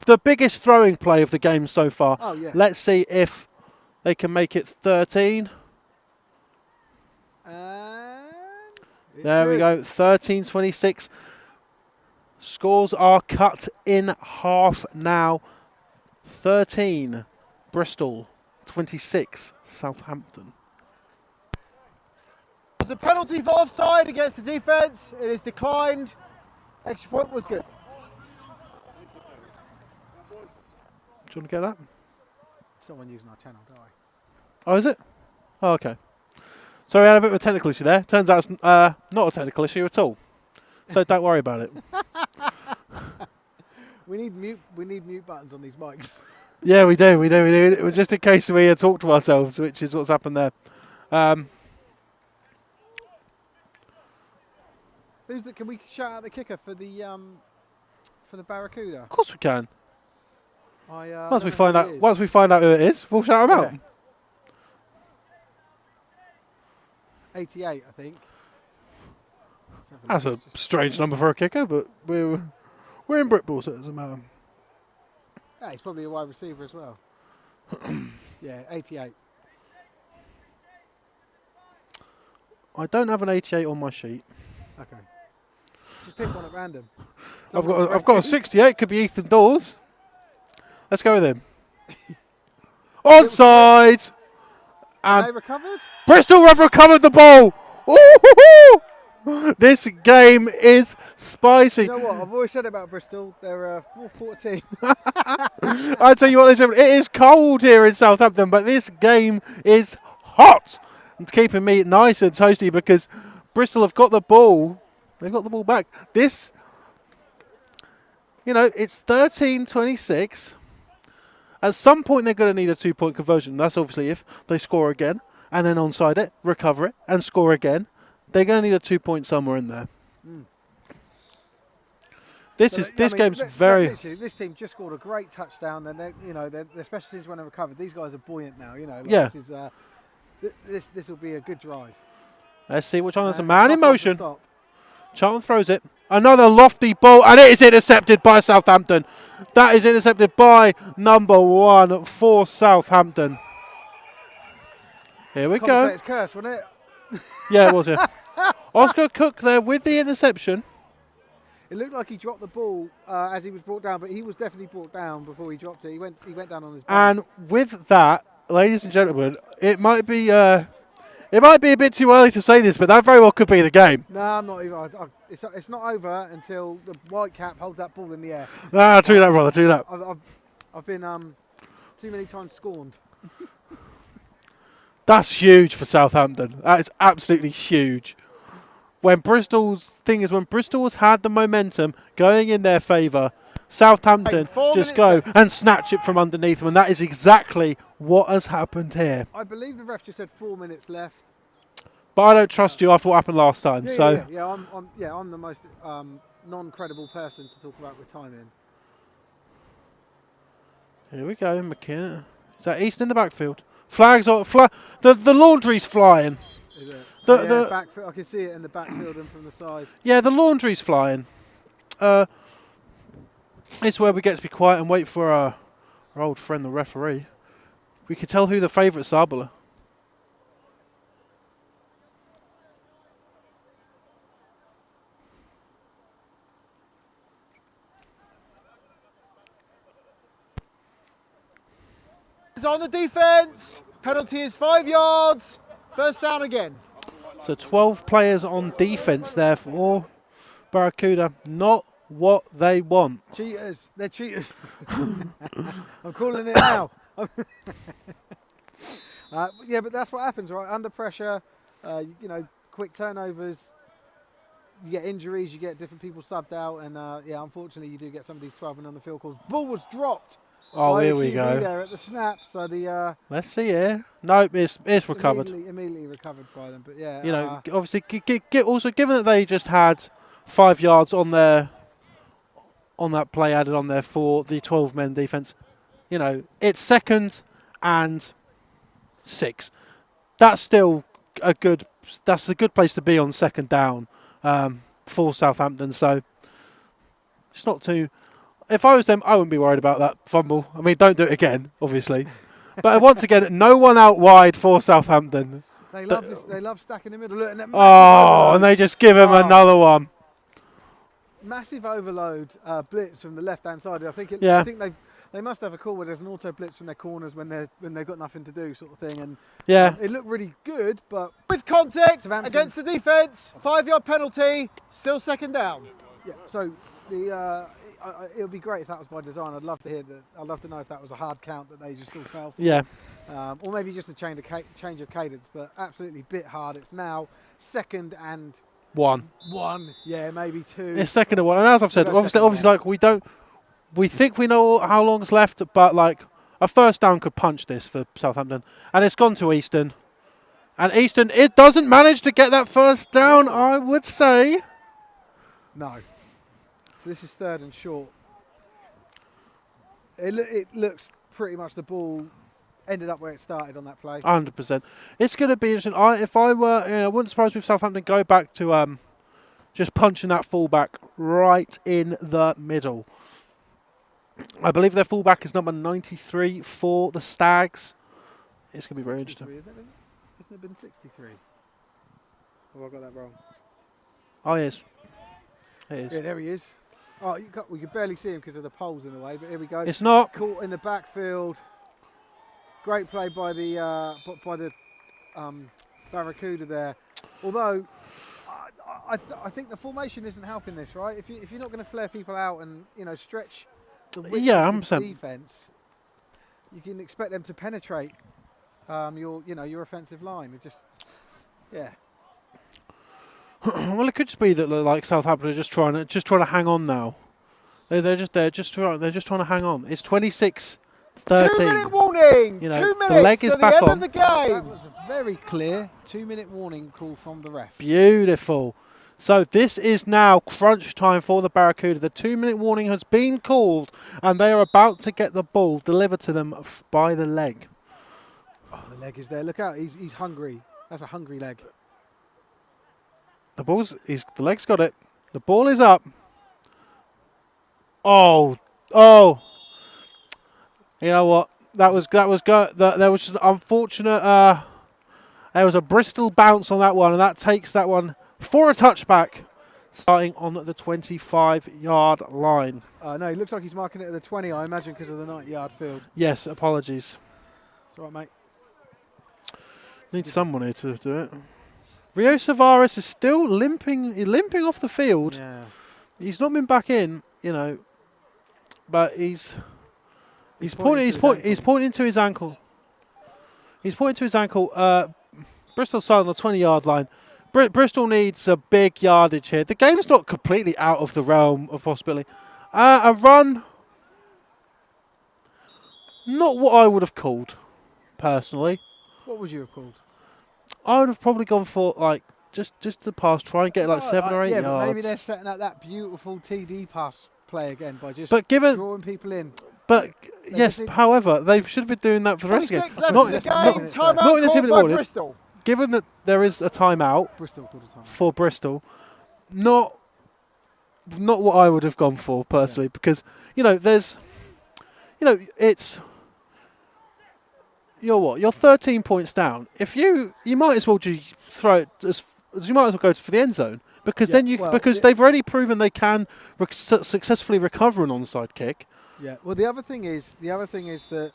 The biggest throwing play of the game so far. Oh, yeah. Let's see if they can make it 13. There we go, 13-26. Scores are cut in half now. 13, Bristol. 26, Southampton. There's a penalty for offside against the defence. It is declined. Extra point was good. Do you want to get that? Someone using our channel, don't I? Oh, is it? Oh, okay. So we had a bit of a technical issue there. Turns out it's not a technical issue at all. So don't worry about it. We need mute buttons on these mics. Yeah, we do. Just in case we talk to ourselves, which is what's happened there. Can we shout out the kicker for the Barracuda? Of course we can. Once we find out who it is, we'll shout him out. 88, I think. That's a strange number for a kicker, but we're in Britball, so it doesn't matter. Yeah, he's probably a wide receiver as well. Yeah, 88. I don't have an 88 on my sheet. Okay. Just pick one at random. I've got a 68. Could be Ethan Dawes. Let's go with him. Onside. And they recovered? Bristol have recovered the ball. Ooh-hoo-hoo! This game is spicy. You know what? I've always said about Bristol. They're a fourth quarter team. I tell you what, it is cold here in Southampton, but this game is hot. It's keeping me nice and toasty because Bristol have got the ball. They've got the ball back. This, it's 13-26. At some point, they're going to need a 2-point conversion. That's obviously if they score again and then onside it, recover it, and score again. They're going to need a 2-point somewhere in there. This game's very. This team just scored a great touchdown, and their special teams when they recovered. These guys are buoyant now. Yeah. This will be a good drive. Let's see which one has a man in motion. Charlton throws it. Another lofty ball, and it is intercepted by Southampton. That is intercepted by number 1 for Southampton. Here we go. It's cursed, wasn't it? Yeah, it was, yeah. Oscar Cook there with the interception. It looked like he dropped the ball as he was brought down, but he was definitely brought down before he dropped it. He went down on his back. And with that, ladies and gentlemen, it might be a bit too early to say this, but that very well could be the game. No, I'm not even. It's not over until the white cap holds that ball in the air. Nah, do that, brother. Do that. I've been too many times scorned. That's huge for Southampton. That is absolutely huge. When Bristol has had the momentum going in their favour, Southampton just go and snatch it from underneath them, and that is exactly what has happened here. I believe the ref just said 4 minutes left. But I don't trust you after what happened last time. I'm the most non-credible person to talk about with timing. Here we go, McKinnon. Is that East in the backfield? Flags on. The laundry's flying. Is it? The backfield, I can see it in the backfield and from the side. Yeah, the laundry's flying. It's where we get to be quiet and wait for our old friend, the referee. We can tell who the favourites are, Buller. It's on the defence. Penalty is 5 yards. First down again. So 12 players on defence there for Barracuda. Not what they want. Cheaters. They're cheaters. I'm calling it now. Yeah, but that's what happens, right? Under pressure, quick turnovers. You get injuries, you get different people subbed out, and unfortunately, you do get some of these 12 men on the field calls. Ball was dropped. Oh, here we go. There at the snap, so the let's see here. Nope, it's recovered. Immediately recovered by them, but yeah. Obviously, also given that they just had 5 yards on that play added on there for the 12 men defence. It's 2nd and 6. That's still a good place to be on 2nd down for Southampton. So it's not too. If I was them, I wouldn't be worried about that fumble. I mean, don't do it again, obviously. But once again, no one out wide for Southampton. They love this. They love stacking the middle. Look, and they just give him another one. Massive overload blitz from the left-hand side. I think they must have a call where there's an auto blitz from their corners when they've got nothing to do, sort of thing. And it looked really good, but with contact against the defence, 5 yard penalty, still 2nd down. Yeah. So it would be great if that was by design. I'd love to hear that. I'd love to know if that was a hard count that they just all fell for. Yeah. Or maybe just a change of cadence, but absolutely bit hard. It's now 2nd and 1. Yeah, maybe 2. It's 2nd and 1, and as I've said, obviously, we think we know how long's left, but a first down could punch this for Southampton, and it's gone to Easton, and Easton it doesn't manage to get that first down. I would say no. So this is 3rd and short. It looks pretty much the ball ended up where it started on that play. 100%. It's going to be interesting. If I were, it wouldn't surprise me if Southampton go back to just punching that fullback right in the middle. I believe their fullback is number 93 for the Stags. It's going to be very interesting. Hasn't it been 63? Or have I got that wrong? Oh, yes. It is. Yeah, there he is. Oh, we could barely see him because of the poles in the way, but here we go. It's not. Caught in the backfield. Great play by the Barracuda there. Although, I think the formation isn't helping this, right? If you're not going to flare people out and stretch the width of the defence, you can expect them to penetrate your offensive line. It just, yeah. Well, it could just be that Southampton are just trying to hang on now. They're just trying to hang on. It's 26-13. 2-minute warning. 2 minutes. The leg is to back the end on. Of the game. That was a very clear 2-minute warning call from the ref. Beautiful. So this is now crunch time for the Barracuda. The 2-minute warning has been called, and they are about to get the ball delivered to them by the leg. Oh, the leg is there. Look out. He's hungry. That's a hungry leg. The leg's got it. The ball is up. Oh. You know what? That was good. There was just an unfortunate. There was a Bristol bounce on that one, and that takes that one for a touchback. starting on the 25-yard line. No, he looks like he's marking it at the 20, I imagine, because of the 90-yard field. Yes, apologies. It's all right, mate. Need someone here to do it. Rio Savares is still limping off the field. Yeah. He's not been back in, you know, but he's pointing to his ankle. He's pointing to his ankle. Bristol side on the 20-yard line. Bristol needs a big yardage here. The game's not completely out of the realm of possibility. A run, not what I would have called, personally. What would you have called? I would have probably gone for like just the pass, try and get like 7 or 8 yards. But maybe they're setting up that beautiful TD pass play again by just drawing people in. But yes, however, they should have been doing that for the rest of the game. Not in the 2-minute warning. Bristol. Given that there is a timeout for Bristol, not what I would have gone for personally, because you're 13 points down. If you might as well just throw it you might as well go for the end zone, because they've already proven they can successfully recover an onside kick. Yeah. Well, the other thing is that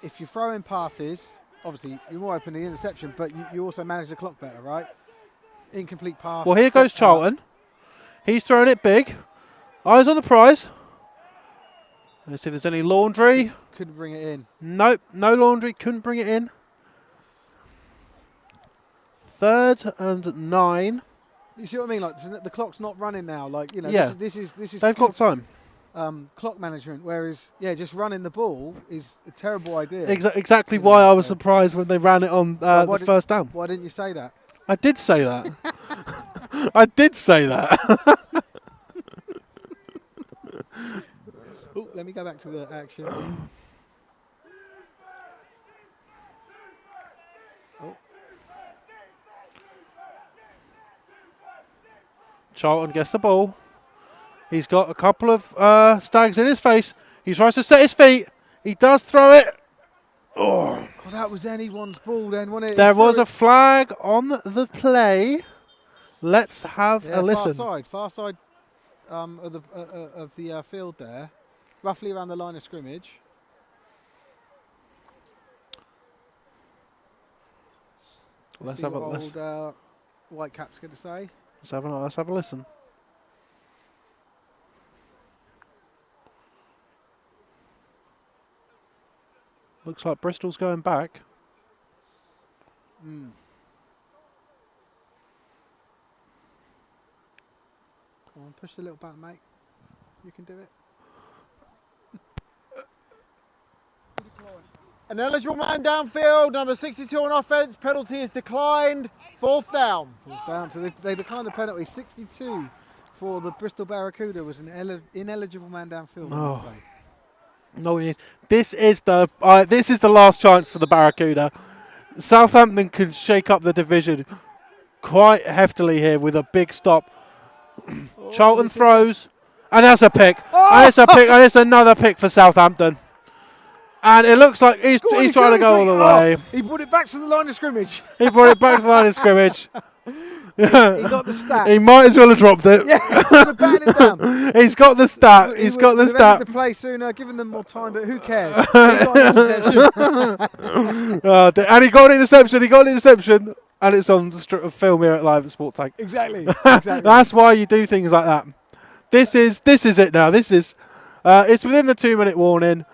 if you throw in passes, obviously you're more open to the interception, but you also manage the clock better, right? Incomplete pass. Well, here goes Charlton. He's throwing it big. Eyes on the prize. Let's see if there's any laundry. Couldn't bring it in. Nope, no laundry. Couldn't bring it in. 3rd and 9. You see what I mean? Like the clock's not running now. Like Yeah. This is. They've got time. Clock management, whereas just running the ball is a terrible idea. Exactly why I was surprised when they ran it on the first down. Why didn't you say that? I did say that. I did say that. Ooh, let me go back to the action. Charlton gets the ball. He's got a couple of stags in his face. He tries to set his feet. He does throw it. Oh. Well, that was anyone's ball then, wasn't it? There was a flag on the play. Let's have a listen. Far side of the field there, roughly around the line of scrimmage. Let's have a listen. Old Whitecap's going to say. Let's have a listen. Looks like Bristol's going back. Come on, push the little button, mate. You can do it. An eligible man downfield, number 62 on offense. Penalty is declined. 4th down. 4th down. So they declined the penalty. 62 for the Bristol Barracuda was an ineligible man downfield. Oh. No, this is the last chance for the Barracuda. Southampton can shake up the division quite heftily here with a big stop. Charlton throws, and that's a pick. And it's a pick, and it's another pick for Southampton. And it looks like he's trying to go all the way. He brought it back to the line of scrimmage. He brought it back to the line of scrimmage. He got the stat. He might as well have dropped it. Yeah, it down. He's got the stat. He's got the stat. To play sooner, giving them more time, but who cares? He got an interception. And he got an interception. And it's on the film here at Live at Sport Tank. Exactly. That's why you do things like that. This is it now. This is it's within the 2-minute warning.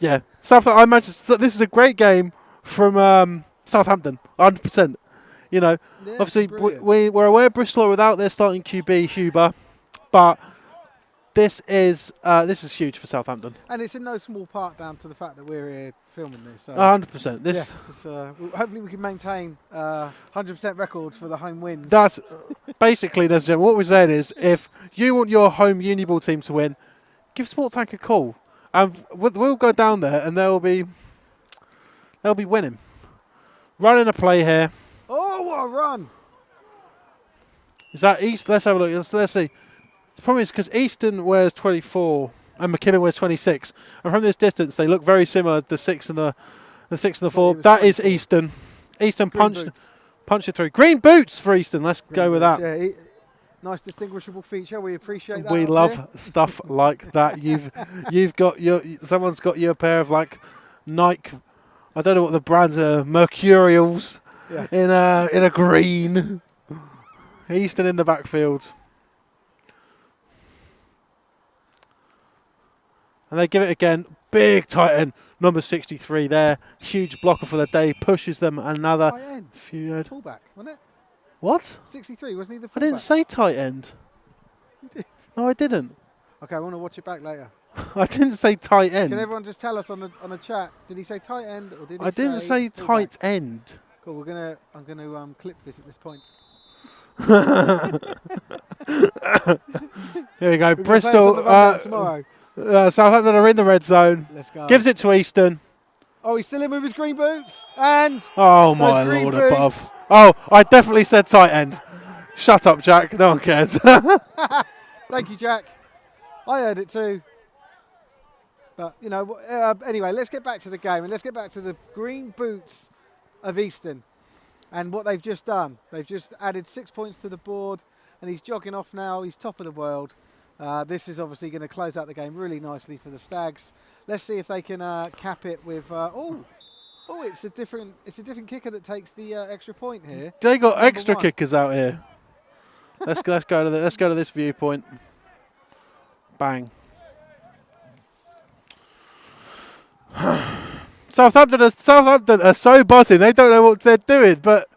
Yeah, Southampton. I imagine this is a great game from Southampton, 100%. Obviously we're aware Bristol are without their starting QB Huber, but this is huge for Southampton. And it's in no small part down to the fact that we're here filming this. So 100%. Hopefully we can maintain 100% record for the home wins. That's basically, what we're saying is, if you want your home uni ball team to win, give Sport Tank a call. And we'll go down there, and they'll be winning. Running a play here. Oh, what a run! Is that East? Let's have a look. Let's see. The problem is because Easton wears 24 and McKinnon wears 26, and from this distance they look very similar. The 6 and the 4. That is Easton. Easton punched it through. Green boots for Easton. Let's go with that. Yeah, Nice distinguishable feature. We appreciate that. We up love here. stuff like that. You've got someone's got you a pair of like Nike. I don't know what the brands are. Mercurials in a green. Easton in the backfield. And they give it again. Big tight end, number 63 there. Huge blocker for the day. Pushes them another Tight end. few. Fullback, wasn't it? What? 63, wasn't he the I fullback? didn't say tight end. You did. No, I didn't. Okay, I want to watch it back later. I didn't say tight end. Can everyone just tell us on the chat? Did he say tight end or did he I didn't say fullback? tight end. Cool. I'm gonna clip this at this point. There we go. We're gonna play us on Bristol. the rundown tomorrow. Southampton are in the red zone. Let's go. Gives it to Easton. Oh, he's still in with his green boots and. Oh my green lord boots. above. Oh, I definitely said tight end. Shut up, Jack. No one cares. Thank you, Jack. I heard it too. But, you know, anyway, let's get back to the game and let's get back to the green boots of Easton and what they've just done. They've just added 6 points to the board and he's jogging off now. He's top of the world. This is obviously going to close out the game really nicely for the Stags. Let's see if they can cap it with... it's a different kicker that takes the extra point here. They got Number extra 1. kickers out here. Let's go to this viewpoint. Bang. Southampton are so buzzing. They don't know what they're doing, but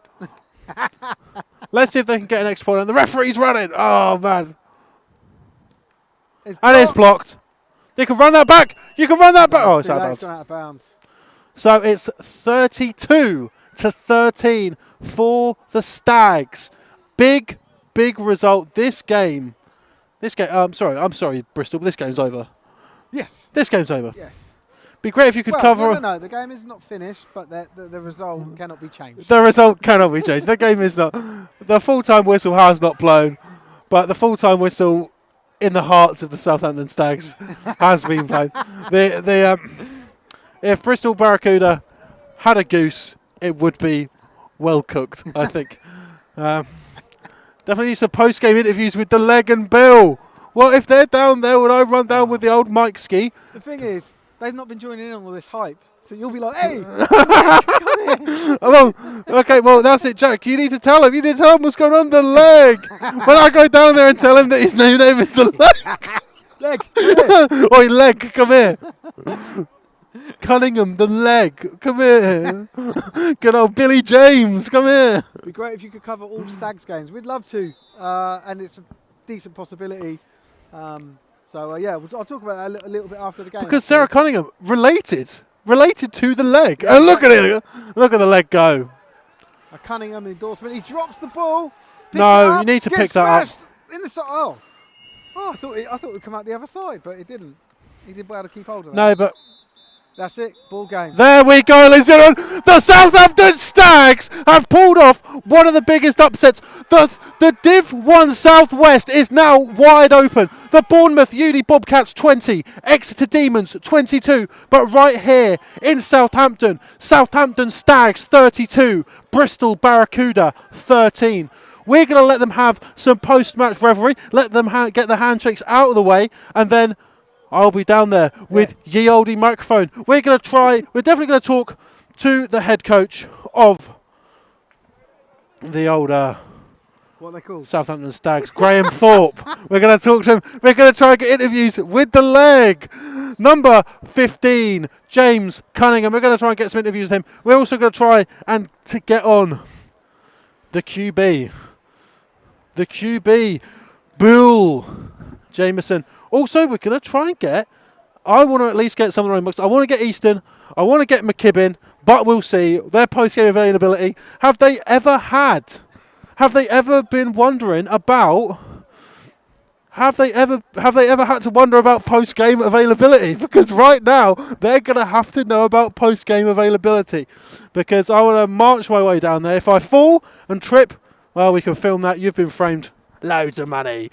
let's see if they can get an extra point. And the referee's running. Oh man. It's blocked. You can run that back. You can run that back. Oh, it's out of bounds. Gone out of bounds. So it's 32-13 for the Stags. Big result. This game. I'm sorry, Bristol. But this game's over. Yes. This game's over. Yes. Be great if you could cover. No. The game is not finished, but the result cannot be changed. The result cannot be changed. The game is not. The full-time whistle has not blown, but the full-time whistle in the hearts of the Southampton Stags has been blown. If Bristol Barracuda had a goose, it would be well cooked, I think. Definitely some post-game interviews with the Leg and Bill. Well, if they're down there, would I run down with the old Mike Ski? The thing is, they've not been joining in on all this hype, so you'll be like, hey! Well, that's it, Jack. You need to tell him. You need to tell him what's going on the Leg. When I go down there and tell him that his new name is the Leg. Leg, Oi, Leg, come here. Cunningham, the Leg, come here. Good old Billy James, come here. It'd be great if you could cover all Stags games. We'd love to, and it's a decent possibility. I'll talk about that a little bit after the game. Because Sarah Cunningham, related to the Leg. Oh, look at it. Look at the Leg go. A Cunningham endorsement. He drops the ball. No, you need to pick that up. In the side. Oh, I thought it would come out the other side, but it didn't. He did well to keep hold of that. No, but that's it. Ball game. there we go, ladies and gentlemen. The Southampton Stags have pulled off one of the biggest upsets. The Div 1 Southwest is now wide open. The Bournemouth Uni Bobcats 20, Exeter Demons 22. But right here in Southampton, Southampton Stags 32, Bristol Barracuda 13. We're going to let them have some post-match revelry, let them get the handshakes out of the way, and then I'll be down there with ye olde microphone. We're definitely going to talk to the head coach of the old what they call Southampton Stags, Graham Thorpe. We're going to talk to him. We're going to try and get interviews with the Leg. Number 15, James Cunningham. We're going to try and get some interviews with him. We're also going to try and to get on the QB. The QB, Bull Jameson. Also, we're going to try and I want to at least get some of the running backs. I want to get Easton. I want to get McKibbin. But we'll see. Their post-game availability. Have they ever been wondering about... Have they ever had to wonder about post-game availability? Because right now, they're going to have to know about post-game availability. Because I want to march my way down there. If I fall and trip, well, we can film that. You've been framed. Loads of money.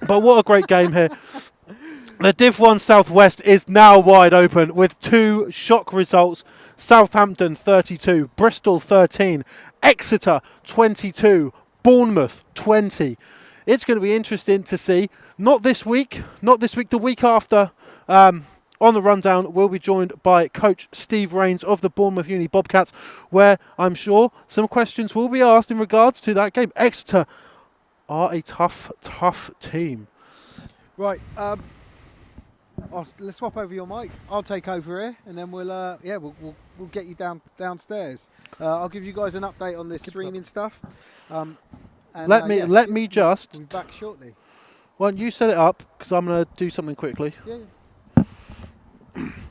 But what a great game here. The Div 1 Southwest is now wide open with two shock results. Southampton 32, Bristol 13, Exeter 22, Bournemouth 20. It's going to be interesting to see. Not this week, the week after. On the rundown, we'll be joined by Coach Steve Rains of the Bournemouth Uni Bobcats, where I'm sure some questions will be asked in regards to that game. Exeter are a tough team. Right, let's swap over your mic. I'll take over here, and then we'll get you downstairs. I'll give you guys an update on this streaming stuff. Let me just. We'll be back shortly. Why don't you set it up? Because I'm going to do something quickly. Yeah.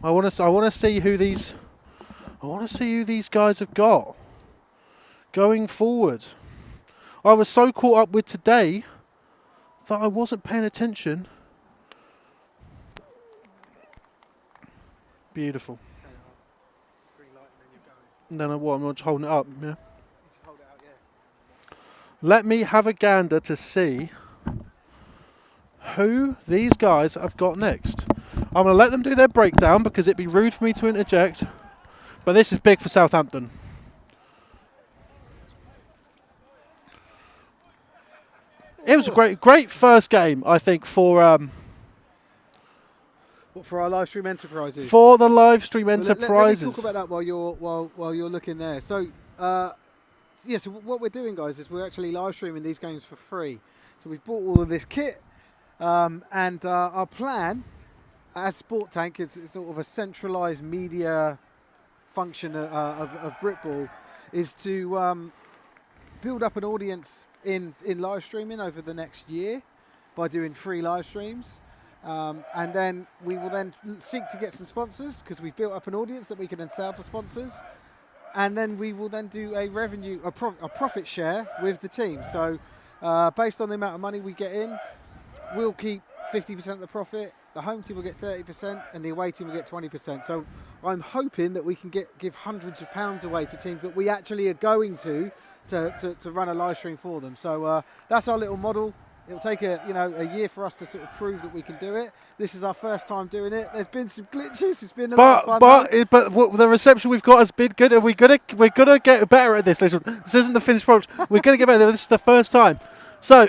I want to see who these guys have got going forward. I was so caught up with today that I wasn't paying attention. Beautiful. And then I'm just holding it up. Yeah. Let me have a gander to see who these guys have got next. I'm going to let them do their breakdown because it'd be rude for me to interject. But this is big for Southampton. It was a great first game, I think, for our live stream enterprises. For the live stream enterprises. Let me talk about that while you're looking there. So, so what we're doing, guys, is we're actually live streaming these games for free. So we've bought all of this kit, and our plan, as Sport Tank, it's sort of a centralised media function of Britball, is to build up an audience in live streaming over the next year by doing free live streams. And then we will then seek to get some sponsors because we've built up an audience that we can then sell to sponsors. And then we will then do a profit share with the team. So based on the amount of money we get in, we'll keep 50% of the profit. The home team will get 30% and the away team will get 20%. So I'm hoping that we can give hundreds of pounds away to teams that we actually are going to run a live stream for them. So that's our little model. It'll take a year for us to sort of prove that we can do it. This is our first time doing it. There's been some glitches. It's been a lot of fun. But the reception we've got has been good, and we're gonna get better at this. This isn't the finished product. We're gonna get better. This is the first time. So,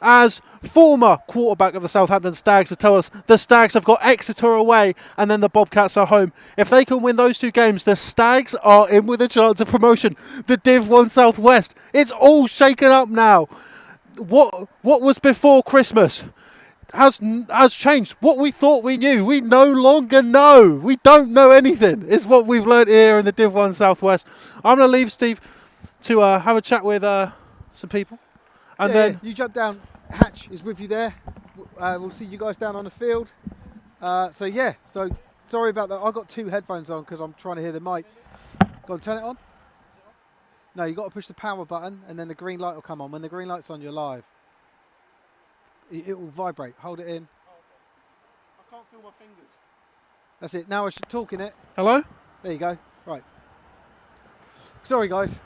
as former quarterback of the Southampton Stags has told us, the Stags have got Exeter away, and then the Bobcats are home. If they can win those two games, the Stags are in with a chance of promotion. The Div 1 Southwest. It's all shaken up now. What was before Christmas has changed. What we thought we knew, we no longer know. We don't know anything. Is what we've learnt here in the Div 1 Southwest. I'm going to leave Steve to have a chat with some people, and then you jump down. Hatch is with you there. We'll see you guys down on the field. So sorry about that. I got two headphones on because I'm trying to hear the mic. Go on, turn it on. No, you got to push the power button and then the green light will come on. When the green light's on, you're live. It will vibrate. Hold it in. I can't feel my fingers. That's it. Now I should talk in it. Hello? There you go. Right. Sorry, guys.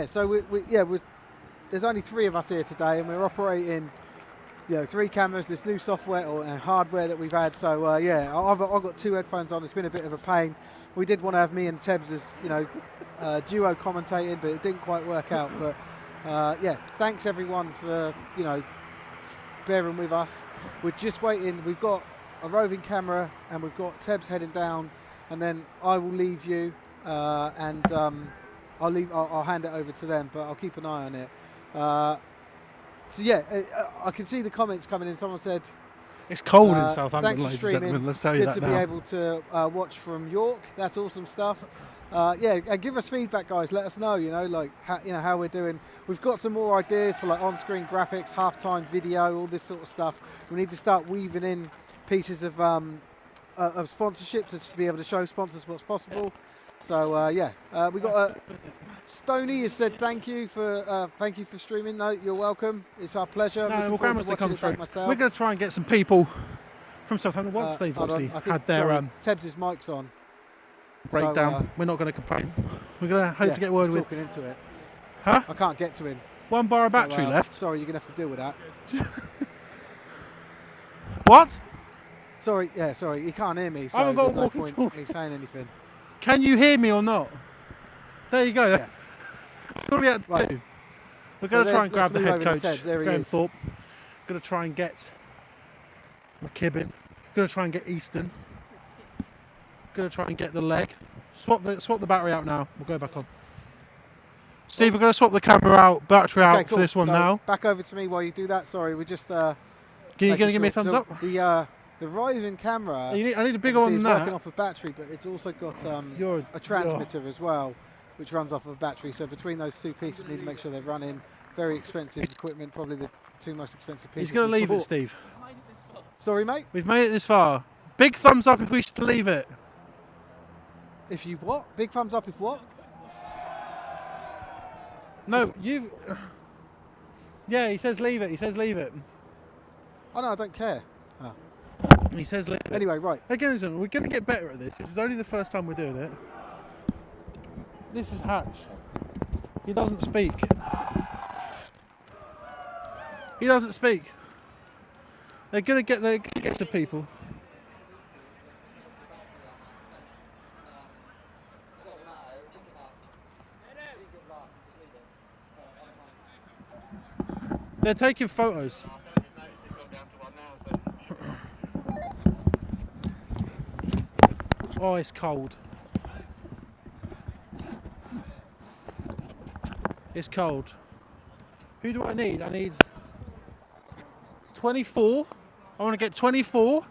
So there's only three of us here today, and we're operating, 3 cameras, this new software and hardware that we've had. So I've got two headphones on. It's been a bit of a pain. We did want to have me and Tebs as duo commentating, but it didn't quite work out. But thanks everyone for bearing with us. We're just waiting. We've got a roving camera and we've got Tebs heading down, and then I will leave you I'll hand it over to them, but I'll keep an eye on it. I can see the comments coming in. Someone said it's cold in Southampton, ladies and gentlemen. Let's tell you that now. Good to be able to watch from York. That's awesome stuff. And give us feedback, guys. Let us know, how we're doing. We've got some more ideas for on-screen graphics, halftime video, all this sort of stuff. We need to start weaving in pieces of sponsorship to be able to show sponsors what's possible. So we got Stoney has said thank you for streaming. No, you're welcome. It's our pleasure. No, we'll to come through. We're going to try and get some people from Southampton once they've obviously had their Tebs' mic's on. Breakdown. So, we're not going to complain. We're going to hopefully get word with. Talking into it. Huh? I can't get to him. 1 bar of battery left. Sorry, you're going to have to deal with that. What? Sorry, he can't hear me. So I haven't got no walkie point talkie. me saying anything. Can you hear me or not? There you go. Yeah. What do we have to do? We're going to try and grab the head coach, There Graham Thorpe. Going to try and get McKibbin. Going to try and get Easton. Going to try and get the leg. Swap the battery out now. We'll go back on. Steve, we're going to swap the battery out for this one now. Back over to me while you do that. Sorry, we just. Are you going to give me a thumbs up? The Ryzen camera. I need a bigger one than that. It's working off a battery, but it's also got a transmitter as well, which runs off of a battery. So between those two pieces, we need to make sure they're running. Very expensive equipment, probably the two most expensive pieces. He's going to leave it, Steve. Sorry, mate. We've made it this far. Big thumbs up if we should leave it. If you what? Big thumbs up if what? No, you. Yeah, he says leave it. He says leave it. Oh no, I don't care. Oh. He says leave it. Anyway, right. Again, we're going to get better at this. This is only the first time we're doing it. This is Hatch. He doesn't speak. He doesn't speak. They're going to get to people. They're taking photos. Oh, it's cold. It's cold. Who do I need? I need 24. I want to get 24.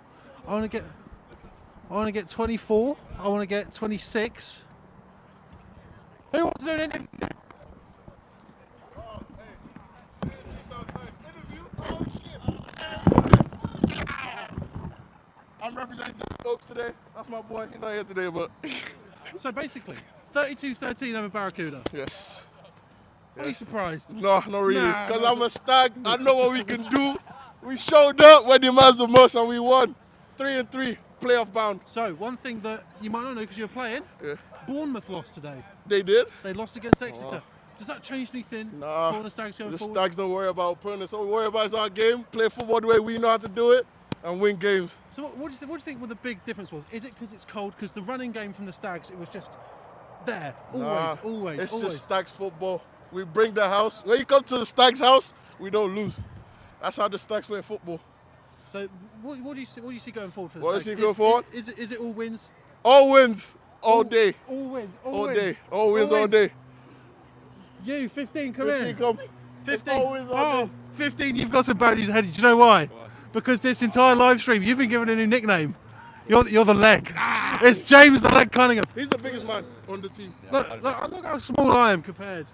I want to get 24. I want to get 26. Who wants to do an interview? I'm representing the Oaks today. That's my boy. He's not here today, but. So basically, 32-13 over Barracuda. Yes. Are you surprised? No, not really. Nah, Because I'm a stag. I know what we can do. We showed up when it matters the most and we won. 3-3, playoff bound. So, one thing that you might not know because you were playing, Bournemouth lost today. They did? They lost against Exeter. Does that change anything for the Stags going forward? The Stags don't worry about opponents. All we worry about is our game, play football the way we know how to do it, and win games. So what do you think the big difference was? Is it because it's cold? Because the running game from the Stags, it was just there, always. It's just Stags football. We bring the house. When you come to the Stags house, we don't lose. That's how the Stags play football. So what do you see going forward for the What Stags? do you see going forward? Is it all wins? All wins, all day. All wins, All day. All wins, all day. You, 15, come 15, in. come. 15. All wins, all day. 15, you've got some bad news ahead. Do you know why? Because this entire live stream, you've been given a new nickname. You're the leg. It's James the Leg Cunningham. He's the biggest man on the team. Look how small I am compared.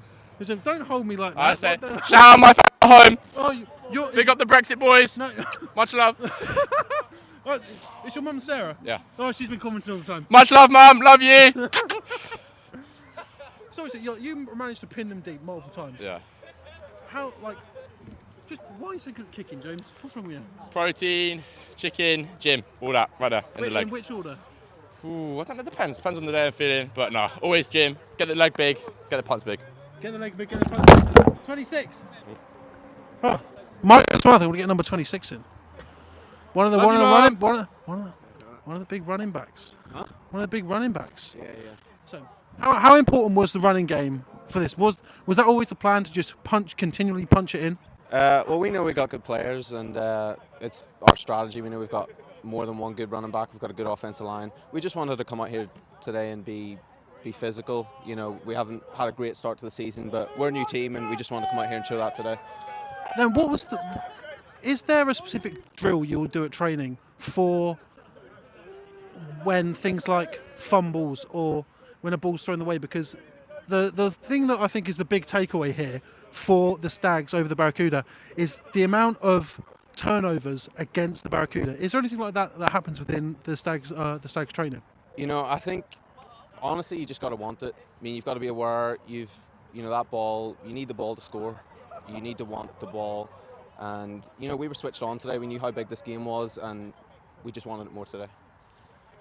So don't hold me like that. I say, shout out my family at home. Oh, you're Big up the Brexit boys. No. Much love. Oh, it's your mum Sarah? Yeah. Oh, she's been commenting all the time. Much love, mum. Love you. So you managed to pin them deep multiple times. Yeah. How, why are you so good at kicking, James? What's wrong with you? Protein, chicken, gym, all that right there in the leg. In which order? Ooh, I don't know. Depends on the day I'm feeling. But no, always gym. Get the leg big. Get the punch big. Get the leg big. Get the punch big. 26. Oh. Mike as well. I think we'll get number 26 in. One of the big running backs. Huh? One of the big running backs. Yeah. So, how important was the running game for this? Was that always the plan to just continually punch it in? Well, we know we got good players, and it's our strategy. We know we've got more than one good running back. We've got a good offensive line. We just wanted to come out here today and be physical. You know, we haven't had a great start to the season, but we're a new team, and we just wanted to come out here and show that today. Then is there a specific drill you'll do at training for when things like fumbles or when a ball's thrown away? Because the thing that I think is the big takeaway here for the Stags over the Barracuda is the amount of turnovers against the Barracuda. Is there anything like that happens within the Stags training? You know, I think honestly, you just got to want it. I mean, you've got to be aware. That ball. You need the ball to score. You need to want the ball. And we were switched on today. We knew how big this game was, and we just wanted it more today.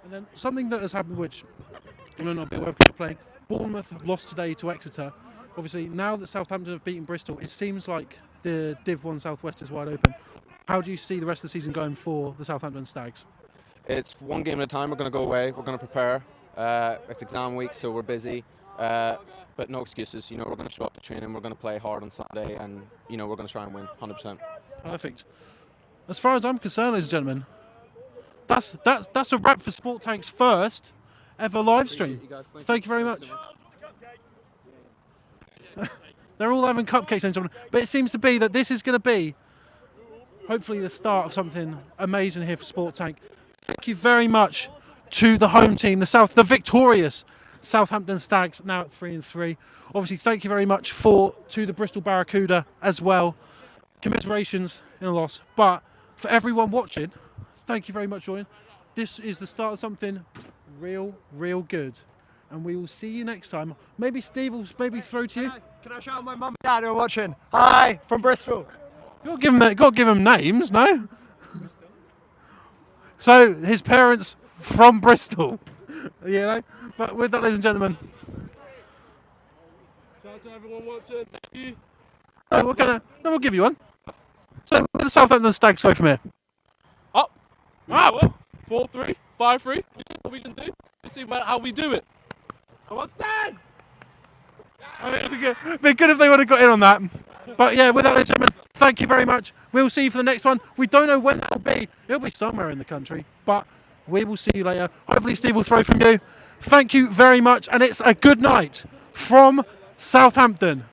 And then something that has happened, which you may not be aware of because you're playing. Bournemouth have lost today to Exeter. Obviously, now that Southampton have beaten Bristol, it seems like the Div 1 Southwest is wide open. How do you see the rest of the season going for the Southampton Stags? It's one game at a time. We're going to go away. We're going to prepare. It's exam week, so we're busy. But no excuses. You know, we're going to show up to training. We're going to play hard on Saturday, and you know, we're going to try and win 100%. Perfect. As far as I'm concerned, ladies and gentlemen, that's a wrap for Sport Tank's first ever live stream. Thank you very much. They're all having cupcakes, ladies and gentlemen, but it seems to be that this is going to be hopefully the start of something amazing here for Sport Tank. Thank you very much to the home team, the victorious Southampton Stags, now at 3-3. Obviously, thank you very much to the Bristol Barracuda as well. Commiserations in a loss, but for everyone watching, thank you very much, Jordan. This is the start of something real good, and we will see you next time. Maybe Steve will throw to you. Can I shout my mum and dad who are watching? Hi, from Bristol. Got to give them names, no? So his parents from Bristol, you know. But with that, ladies and gentlemen, Shout out to everyone watching. Thank you. we'll give you one. So where the Southampton Stags go from here? Up. Up. 4-3, 5-3. What we can do? Let's see how we do it. Come on, Stags! I mean, it'd be good if they would have got in on that. But yeah, with that, ladies and gentlemen, thank you very much. We'll see you for the next one. We don't know when that'll be. It'll be somewhere in the country, but we will see you later. Hopefully Steve will throw from you. Thank you very much, and it's a good night from Southampton.